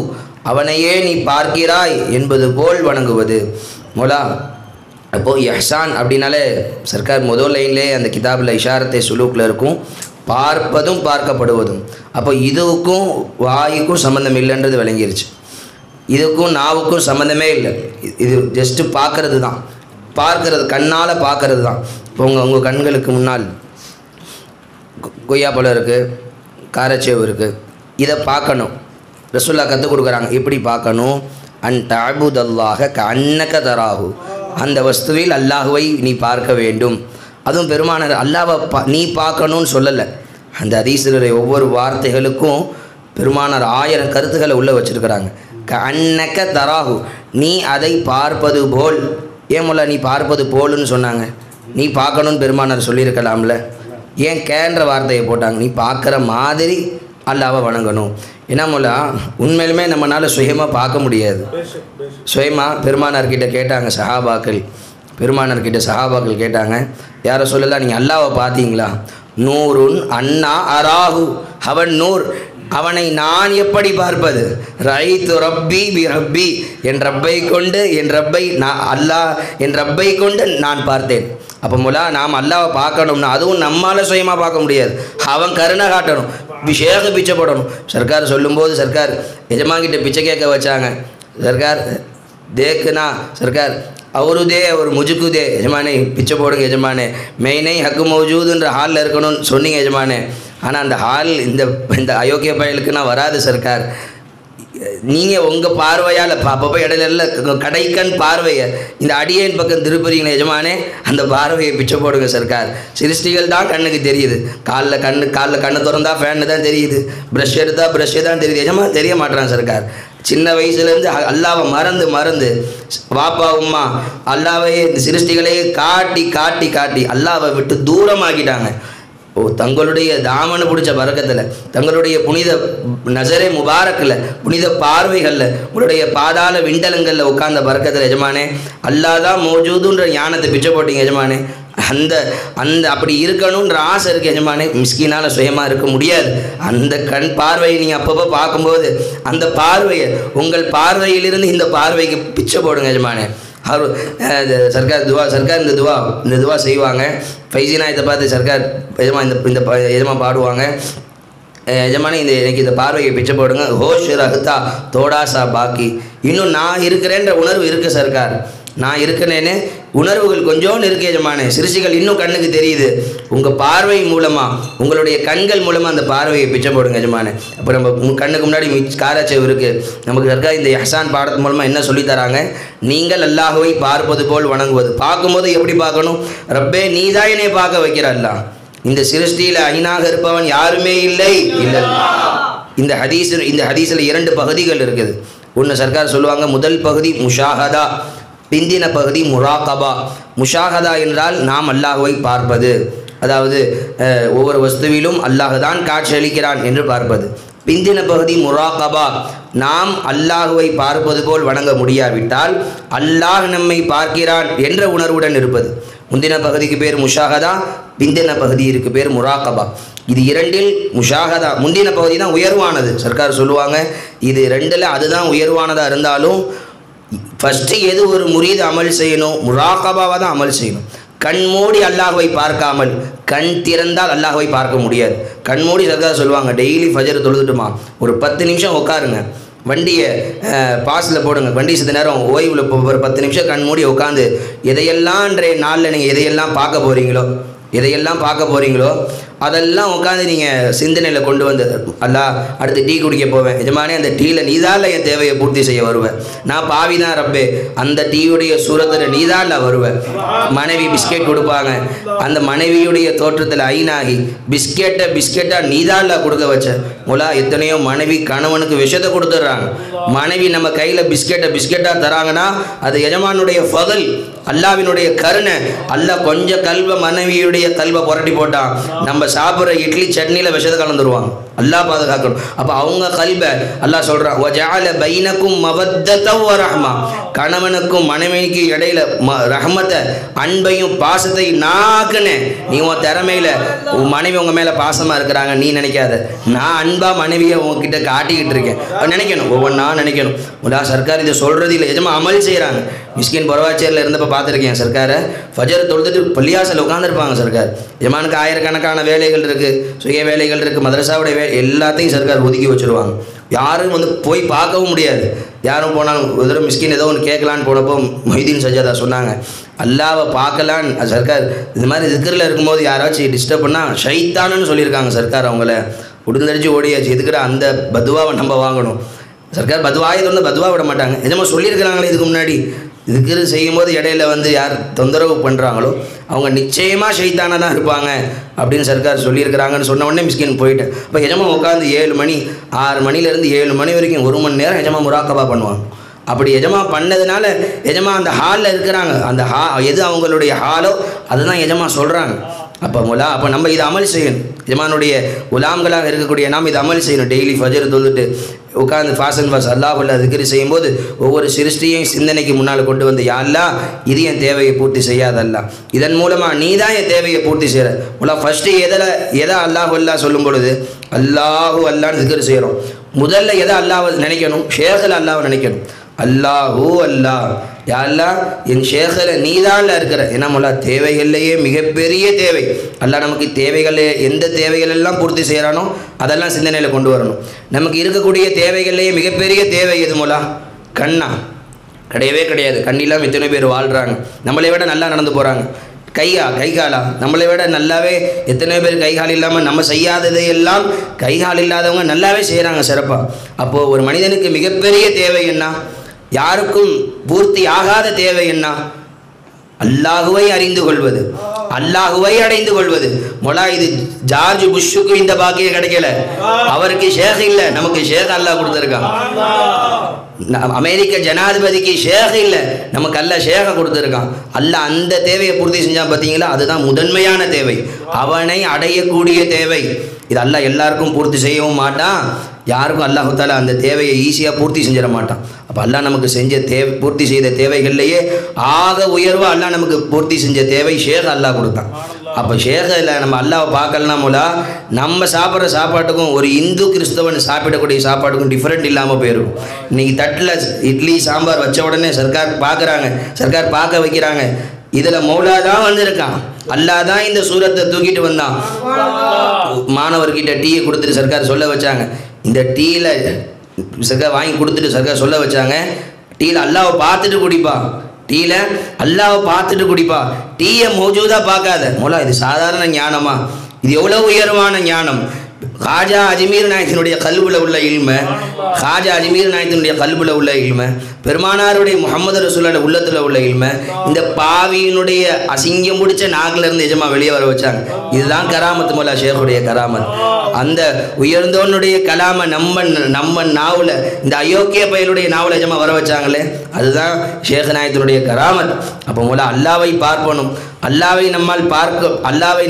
அவனையே நீ பார்க்கிறாய் என்பது போல் வணங்குவது. மோலா அப்போது இஹ்சான் அப்படின்னாலே சர்க்கார் முதல் லைன்லேயே அந்த கிதாபில் இஷாரத்தை சுலூக்கில் இருக்கும், பார்ப்பதும் பார்க்கப்படுவதும். அப்போ இதுக்கும் வாய்க்கும் சம்மந்தம் இல்லைன்றது விளங்கிருச்சு. இதுக்கும் நாவுக்கும் சம்மந்தமே இல்லை. இது ஜஸ்ட்டு பார்க்கறது தான், பார்க்கறது கண்ணால் பார்க்கறது தான். இப்போ உங்கள் கண்களுக்கு முன்னால் கொய்யாப்பழம் இருக்குது, காரச்சேவு இருக்குது, இதை பார்க்கணும். ரசூல்லா கற்றுக் கொடுக்குறாங்க எப்படி பார்க்கணும். அன் தஅபுதல்லாஹ கஅன்னக தராஹு, அந்த வஸ்துவில் அல்லாஹுவை நீ பார்க்க வேண்டும். அதுவும் பெருமானார் அல்லாஹ்வை நீ பார்க்கணும்னு சொல்லலை. அந்த ஹதீஸுடைய ஒவ்வொரு வார்த்தைகளுக்கும் பெருமானார் 1000 கருத்துக்களை உள்ளே வச்சுருக்கிறாங்க. கஅன்னக தராஹு, நீ அதை பார்ப்பது போல். ஏன் நீ பார்ப்பது போலுன்னு சொன்னாங்க? நீ பார்க்கணுன்னு பெருமானார் சொல்லியிருக்கலாம்ல, ஏன் கேன்ற வார்த்தையை போட்டாங்க? நீ பார்க்குற மாதிரி அல்லாஹ்வை வணங்கணும். ஏன்னா உண்மையிலுமே நம்மளால் சுயமாக பார்க்க முடியாது. சுயமாக பெருமானார்கிட்ட கேட்டாங்க சஹாபாக்கள், பெருமானார்கிட்ட சஹாபாக்கள் கேட்டாங்க, யாரை சொல்லலாம், நீங்கள் அல்லாஹ்வை பார்த்தீங்களா? நூறுன் அண்ணா அராஹு, அவன் நூர், அவனை நான் எப்படி பார்ப்பது? ரைத்து ரப்பி பி ரப்பி, என் ரப்பை கொண்டு என் ரப்பை நான் அல்லாஹ் என் ரப்பை கொண்டு நான் பார்த்தேன். அப்போ நாம் அல்லாஹ்வை பார்க்கணும்னா அதுவும் நம்மளால் சுயமாக பார்க்க முடியாது, அவன் கருணை காட்டணும், விஷேக பிச்சை போடணும். சர்க்கார் சொல்லும்போது சர்க்கார் எஜமான்கிட்ட பிச்சை கேட்க வச்சாங்க. சர்க்கார் தேக்குனா சர்க்கார் அவருதே அவர் முஜுக்குதே, எஜமானே பிச்சை போடுங்க எஜமானே, மெயினே ஹக்கு மௌஜூதுன்ற ஹாலில் இருக்கணும்னு சொன்னீங்க எஜமானே. ஆனால் அந்த ஹால் இந்த அயோக்கிய பயலுக்குன்னா வராது சர்க்கார். நீங்கள் உங்கள் பார்வையால் அப்பப்போ இடையில கடைக்கண் பார்வையை இந்த அடியேன் பக்கம் திருப்புறீங்களே எஜமானே, அந்த பார்வையை பிச்சை போடுங்க சர்க்கார். சிருஷ்டிகள் தான் கண்ணுக்கு தெரியுது, காலில் கண்ணு திறந்தா ஃபேன்னு தான் தெரியுது, ப்ரஷ் எடுத்தால் ப்ரஷ்ஷு தான் தெரியுது, எஜமான தெரிய மாட்டான் சர்க்கார். சின்ன வயசுலேருந்து அல்லாவை மறந்து வாப்பா உம்மா அல்லாவையே இந்த சிருஷ்டிகளையே காட்டி காட்டி காட்டி அல்லாவை விட்டு தூரமாக்கிட்டாங்க. தங்களுடைய தாமனு பிடிச்ச பறக்கத்தில், தங்களுடைய புனித நசரே முபாரக்கில், புனித பார்வைகளில், உங்களுடைய பாதாள விண்டலங்களில் உட்கார்ந்த பறக்கத்தில் எஜமானே அல்லாஹ் தான் மௌஜூதுன்ற ஞானத்தை பிச்சை போட்டிங்க எஜமானே. அந்த அப்படி இருக்கணுன்ற ஆசை இருக்குது எஜமானே. மிஸ்கீனால் சுயமாக இருக்க முடியாது. அந்த கண் பார்வையை நீங்கள் அப்பப்போ பார்க்கும்போது அந்த பார்வையை உங்கள் பார்வையிலிருந்து இந்த பார்வைக்கு பிச்சை போடுங்க எஜமானே. அவர் சர்க்கார் இந்த துவா செய்வாங்க. ஃபைசினா இதை பார்த்து சர்க்கார் எஜமா இந்த எஜமா பாடுவாங்க, எஜமானே எனக்கு இந்த பார்வையை பிச்சை போடுங்க, ஹோஷ் ரஹ்தா தோடாசா பாக்கி. இன்னும் நான் இருக்கிறேன்ற உணர்வு இருக்குது சர்க்கார், நான் இருக்கிறேன்னு உணர்வுகள் கொஞ்சோன்னு இருக்குது எஜமானே. சிறுசிகள் இன்னும் கண்ணுக்கு தெரியுது, உங்கள் பார்வை மூலமாக உங்களுடைய கண்கள் மூலமாக அந்த பார்வையை பிச்சை போடுங்க எஜமானே. அப்போ நம்ம கண்ணுக்கு முன்னாடி காராச்சேவு இருக்குது. நமக்கு சர்க்கார் இந்த இஹ்சான் பாடத்து மூலமாக என்ன சொல்லித்தராங்க? நீங்கள் அல்லாஹுவை பார்ப்பது போல் வணங்குவது. பார்க்கும்போது எப்படி பார்க்கணும்? ரப்பே நீ தான் என்னை பார்க்க வைக்கிற அல்லாஹ், இந்த சிருஷ்டியில் ஐனாக இருப்பவன் யாருமே இல்லை. இந்த ஹதீஸில் 2 பகுதிகள் இருக்குது. ஒன்று சர்க்கார் சொல்லுவாங்க, முதல் பகுதி முஷாஹதா, பிந்தின பகுதி முராகபா. முஷாஹதா என்றால் நாம் அல்லாஹுவை பார்ப்பது, அதாவது ஒவ்வொரு வஸ்துவிலும் அல்லாஹ் தான் காட்சியளிக்கிறான் என்று பார்ப்பது. பிந்தின பகுதி முராகபா, நாம் அல்லாஹுவை பார்ப்பது போல் வணங்க முடியாவிட்டால் அல்லாஹ் நம்மை பார்க்கிறான் என்ற உணர்வுடன் இருப்பது. முந்தின பகுதிக்கு பேர் முஷாஹதா, பிந்தின பகுதிக்கு பேர் முராகபா. இது 2இல் முஷாஹதா முந்தின பகுதி தான் உயர்வானது. சர்க்கார் சொல்லுவாங்க இது 2இல் அதுதான் உயர்வானதாக இருந்தாலும் ஃபஸ்ட்டு எது ஒரு முரீது அமல் செய்யணும்? முராகபாவை தான் அமல் செய்யணும். கண் மூடி அல்லாஹுவை பார்க்காமல் கண் திறந்தால் அல்லாஹுவை பார்க்க முடியாது. கண் மூடி சர்க்கார் சொல்லுவாங்க, டெய்லி ஃபஜர் தொழுதுட்டுமா ஒரு 10 நிமிஷம் உட்காருங்க, வண்டியை பாஸில் போடுங்க, வண்டி சித்த நேரம் ஓய்வில் ஒரு 10 நிமிஷம் கண் மூடி உட்காந்து எதையெல்லாம் நாளில் நீங்கள் எதையெல்லாம் பார்க்க போகிறீங்களோ அதெல்லாம் உட்காந்து நீங்கள் சிந்தனையில் கொண்டு வந்து அல்லாஹ் அடுத்து டீ குடிக்க போவேன் எஜமானே அந்த டீயில் நீதான் என் தேவையை பூர்த்தி செய்ய வருவேன், நான் பாவி தான் ரப்பே, அந்த டீயுடைய சூரத்தில் நீதான் வருவேன். மனைவி பிஸ்கெட் கொடுப்பாங்க, அந்த மனைவியுடைய தோற்றத்தில் ஐநாகி பிஸ்கெட்டாக நீதான் கொடுக்க வச்ச முலா. எத்தனையோ மனைவி கணவனுக்கு விஷத்தை கொடுத்துட்றாங்க, மனைவி நம்ம கையில் பிஸ்கெட்டாக தராங்கன்னா அது எஜமானுடைய ஃபதல், அல்லாவினுடைய கருணை. அல்லாஹ் கொஞ்சம் கல்வை மனைவியுடைய கல்வை புரட்டி போட்டான், நம்ம சாப்பிட்ற இட்லி சட்னியில் விஷத்தை கலந்துருவாங்க. அல்லாஹ் பாதுகாக்கணும். அப்போ அவங்க கல்வை அல்லாஹ் சொல்கிறான், வஜஅல பைனக்கும் மவத்தத்தவ் வ ரஹ்மா, கணவனுக்கும் மனைவிக்கு இடையில ரஹ்மத்தை அன்பையும் பாசத்தை நாக்குனேன். நீ உன் திறமையில் உன் மனைவி உங்கள் மேலே பாசமாக இருக்கிறாங்க நீ நினைக்காத, நான் அன்பா மனைவியை உங்ககிட்ட காட்டிக்கிட்டு இருக்கேன் நினைக்கணும், ஒவ்வொன்றா நினைக்கணும். முலா சர்க்கார் இதை சொல்கிறது இல்லை, எஜமா அமல் செய்கிறாங்க. மிஸ்கின் பொறவாச்சேரியில் இருந்தப்போ பார்த்துருக்கேன் சர்க்காரை, ஃபஜர் தொழுதுட்டு பள்ளியாசல் உட்காந்துருப்பாங்க சர்க்கார். எஜமானுக்கு ஆயிரக்கணக்கான வேலைகள் இருக்குது, சுய வேலைகள் இருக்குது, மதரசாவுடைய எல்லாத்தையும் சர்க்கார் ஒதுக்கி வச்சுருவாங்க. யாரும் போய் பார்க்கவும் முடியாது. யாரும் போனாலும் ஒரு தடவை மிஸ்கின் ஏதோ ஒன்று கேட்கலான்னு போனப்போ மொய்தீன் சஜாதா சொன்னாங்க, அல்லாவை பார்க்கலான்னு சர்க்கார் இது மாதிரி திக்ரில் இருக்கும்போது யாராச்சும் டிஸ்டர்ப் பண்ணால் ஷைத்தானுன்னு சொல்லியிருக்காங்க சர்க்கார். அவங்கள உடுந்தடிச்சு ஓடியாச்சு, எதுக்குடா அந்த பதுவாவை நம்ம வாங்கணும். சர்க்கார் பதுவாயை வந்து பதுவா விட மாட்டாங்க. எதமா சொல்லியிருக்கிறாங்களே இதுக்கு முன்னாடி, இதுக்கு செய்யும்போது இடையில யார் தொந்தரவு பண்ணுறாங்களோ அவங்க நிச்சயமாக ஷைத்தானாக தான் இருப்பாங்க அப்படின்னு சர்க்கார் சொல்லியிருக்கிறாங்கன்னு சொன்ன உடனே மிஸ்கின் போயிட்டேன். இப்போ எஜமா உட்காந்து 7 மணி 6 மணிலேருந்து 7 மணி வரைக்கும் 1 மணி நேரம் எஜமா முராக்கபா பண்ணுவாங்க. அப்படி எஜமா பண்ணதுனால எஜமா அந்த ஹாலில் இருக்கிறாங்க, அந்த எது அவங்களுடைய ஹாலோ அதுதான் எஜமா சொல்கிறாங்க. அப்போ அப்போ நம்ம இதை அமல் செய்யணும். எஜமானுடைய குலாம்களாக இருக்கக்கூடிய நாம் இதை அமல் செய்யணும். டெய்லி ஃபஜர் தொழுதுட்டு உட்காந்து ஃபாசன் ஃபாஸ் அல்லாஹுல்லா திக்ர் செய்யும்போது ஒவ்வொரு சிருஷ்டியையும் சிந்தனைக்கு முன்னால் கொண்டு வந்து, யா அல்லாஹ் இது என் தேவையை பூர்த்தி செய்யாதல்லா, இதன் மூலமாக நீ தான் என் தேவையை பூர்த்தி செய்கிற. ஃபஸ்ட்டு எதை அல்லாஹுல்லா சொல்லும் பொழுது அல்லாஹு அல்லான்னு திக்ர் செய்கிறோம். முதல்ல எதை அல்லாஹ் நினைக்கணும், ஷேഖில் அல்லாஹ் நினைக்கணும். அல்லாஹூ அல்லாஹ், யா அல்லாஹ் என் ஷேഖில் நீதான்ல இருக்கிற. ஏன்னா முல்லா தேவைகள்லையே மிகப்பெரிய தேவை அல்லாஹ் நமக்கு தேவைகள் எந்த தேவைகள் எல்லாம் பூர்த்தி செய்கிறானோ அதெல்லாம் சிந்தனையில் கொண்டு வரணும். நமக்கு இருக்கக்கூடிய தேவைகள்லேயே மிகப்பெரிய தேவை எது முல்லா? கண்ணா? கிடையவே கிடையாது. கண்ணில்லாமல் எத்தனை பேர் வாழ்கிறாங்க, நம்மளை விட நல்லா நடந்து போகிறாங்க. கை காலா? நம்மளை விட நல்லாவே எத்தனை பேர் கைகால் இல்லாமல் நம்ம செய்யாததையெல்லாம் கைகால் இல்லாதவங்க நல்லாவே செய்கிறாங்க சிறப்பாக. அப்போது ஒரு மனிதனுக்கு மிகப்பெரிய தேவை என்ன? யாருக்கும் பூர்த்தி ஆகாத தேவை என்ன? அல்லாஹுவை அறிந்து கொள்வது, அல்லாஹுவை அடைந்து கொள்வது. மொலா இது ஜார்ஜ் புஷ்ஷுக்கு இந்த பாக்கியம் கிடைக்கல, அவருக்கு ஷேக் இல்லை, நமக்கு ஷேக் அல்லாஹ் கொடுத்துருக்கான். அமெரிக்க ஜனாதிபதிக்கு ஷேக் இல்லை, நமக்கு அல்லாஹ் ஷேகை கொடுத்துருக்கான். அல்லாஹ் அந்த தேவையை பூர்த்தி செஞ்சால் பார்த்தீங்களா, அதுதான் முதன்மையான தேவை, அவனை அடையக்கூடிய தேவை. இது அல்லாஹ் எல்லாருக்கும் பூர்த்தி செய்யவும் மாட்டான், யாருக்கும் அல்லாஹு தாலா அந்த தேவையை ஈஸியாக பூர்த்தி செஞ்சிட மாட்டான். அப்போ அல்லாஹ் நமக்கு செஞ்ச பூர்த்தி செய்த தேவைகள்லையே ஆக உயர்வாக அல்லாஹ் நமக்கு பூர்த்தி செஞ்ச தேவை ஷேக் அல்லாஹ் கொடுத்தான். அப்போ ஷேகில் நம்ம அல்லாஹ் பார்க்கலனா மூலா நம்ம சாப்பிட்ற சாப்பாட்டுக்கும் ஒரு இந்து கிறிஸ்தவன் சாப்பிடக்கூடிய சாப்பாட்டுக்கும் டிஃப்ரெண்ட் இல்லாமல் போயிடும். இன்றைக்கி தட்டில் இட்லி சாம்பார் வச்ச உடனே சர்க்கார் பார்க்குறாங்க, சர்க்கார் பார்க்க வைக்கிறாங்க, இதில் மௌலா தான் வந்திருக்கான், அல்லாஹ் தான் இந்த சூரத்தை தூக்கிட்டு வந்தான். மாணவர்கிட்ட டீயை கொடுத்துட்டு சர்க்கார் சொல்ல வச்சாங்க, இந்த டீயில் சர்க்கார் வாங்கி கொடுத்துட்டு சர்க்கார் சொல்ல வச்சாங்க, டீயில் அல்லாஹ்வை பார்த்துட்டு குடிப்பா, டீயில் அல்லாஹ்வை பார்த்துட்டு குடிப்பா, டீயை மௌஜூதா பார்க்காத. மௌலா இது சாதாரண ஞானமா? இது எவ்வளோ உயர்வான ஞானம். காஜா அஜ்மீர் நாயத்தினுடைய கல்புல உள்ள இல்ம, காஜா அஜ்மீர் நாயத்தினுடைய கல்புல உள்ள இல்ம, பெருமானாருடைய முஹம்மது ரசூலுல்லாஹ் உள்ளத்தில் உள்ள இல்ம இந்த பாவியினுடைய அசிங்கம் முடிச்ச நாக்கில் இருந்து எஜமா வெளியே வர வச்சாங்க. இதுதான் கராமத் மௌலா ஷேഖுடைய கராமத். அந்த உயர்ந்தோனுடைய கலாமை நம்ம நாவில், இந்த அயோக்கிய பயலுடைய நாவில் எஜமா வர வச்சாங்களே, அதுதான் ஷேக் நாயத்தினுடைய கராமத். அப்போ மௌலா அல்லாவை பார்ப்பணும். அல்லாவை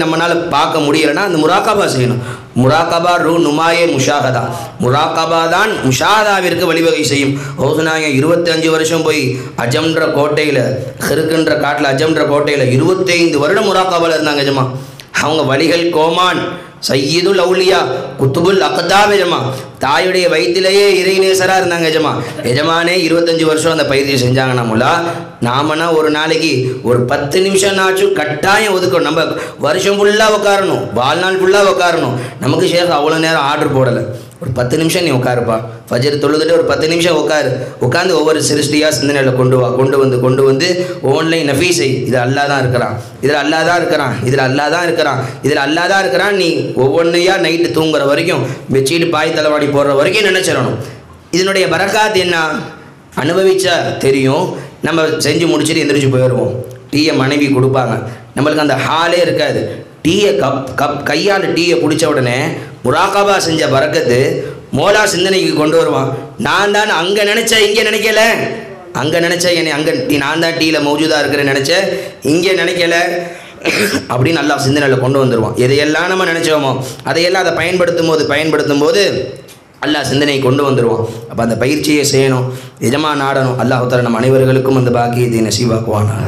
நம்மளால் பார்க்க முடியலைன்னா அந்த முராக்கபா செய்யணும். முராக்கபா ரூ நுமாயே முஷாஹதா, முராக்கபா தான் முஷாஹதாவிற்கு வழிவகை செய்யும். ஹவுஸ்னாங்க 25 வருஷம் போய் அஜம்ன்ற கோட்டையில், ஹிருக்குன்ற காட்டில் அஜம்ன்ற கோட்டையில் 25 வருடம் முராக்கபாவில் இருந்தாங்க எஜமா. அவங்க வலிகள் கோமான் சையீதுல் அவுலியா குத்துபுல் அக்தாப் எஜமா, தாயுடைய வயிற்றிலேயே இறைநேசராக இருந்தாங்க எஜமா. எஜமானே 25 வருஷம் அந்த பயிற்சி செஞ்சாங்கன்னா முல்லா, நாமனா ஒரு நாளைக்கு ஒரு 10 நிமிஷம்னாச்சும் கட்டாயம் ஒதுக்கணும். நம்ம வருஷம் ஃபுல்லாக உட்காரணும், வாழ்நாள் ஃபுல்லாக உட்காரணும். நமக்கு ஷேக் அவ்வளோ நேரம் ஆர்டர் போடலை. ஒரு 10 நிமிஷம் நீ உட்காருப்பா, ஃபஜர் தொழுதுட்டு ஒரு 10 நிமிஷம் உட்காந்து ஒவ்வொரு சிருஷ்டியாக சிந்தனையில் கொண்டு வந்து ஓன்லைன் நஃபீஸை இது அல்லா தான் இருக்கிறான், இதில் அல்லா தான் இருக்கிறான், இதில் அல்லா தான் இருக்கிறான், இதில் அல்லா தான் இருக்கிறான். நீ ஒவ்வொன்றையா நைட்டு தூங்குற வரைக்கும் பெட்ஷீட் பாய் தலைவாடி போடுற வரைக்கும் நினச்சிடணும். இதனுடைய பரக்காத் என்ன அனுபவிச்சா தெரியும். நம்ம செஞ்சு முடிச்சுட்டு எந்திரிச்சு போயிடுவோம். டீயை மனைவி கொடுப்பாங்க, நம்மளுக்கு அந்த ஹாலே இருக்காது. டீயை கையால் டீயை குடித்த உடனே முராகாபா செஞ்ச பரக்கத்து மோலா சிந்தனைக்கு கொண்டு வருவான். நான் தான் அங்கே நினச்சேன், இங்கே நினைக்கல, அங்கே நினச்சேன் என்னை அங்கே நான் தான் டீயில் மௌஜூதாக இருக்கிறேன்னு நினச்சேன், இங்கே நினைக்கல அப்படின்னு நல்லா சிந்தனையில் கொண்டு வந்துடுவான். எதையெல்லாம் நம்ம நினச்சோமோ அதையெல்லாம் அதை பயன்படுத்தும் போது அல்லாஹ் சிந்தனையை கொண்டு வந்துடுவான். அப்போ அந்த பயிற்சியை செய்யணும், நிஜமாக நாடணும். அல்லாஹ் தஆலா நம் அனைவர்களுக்கும் அந்த பாக்கியத்தை நசீபாக்குவானாக.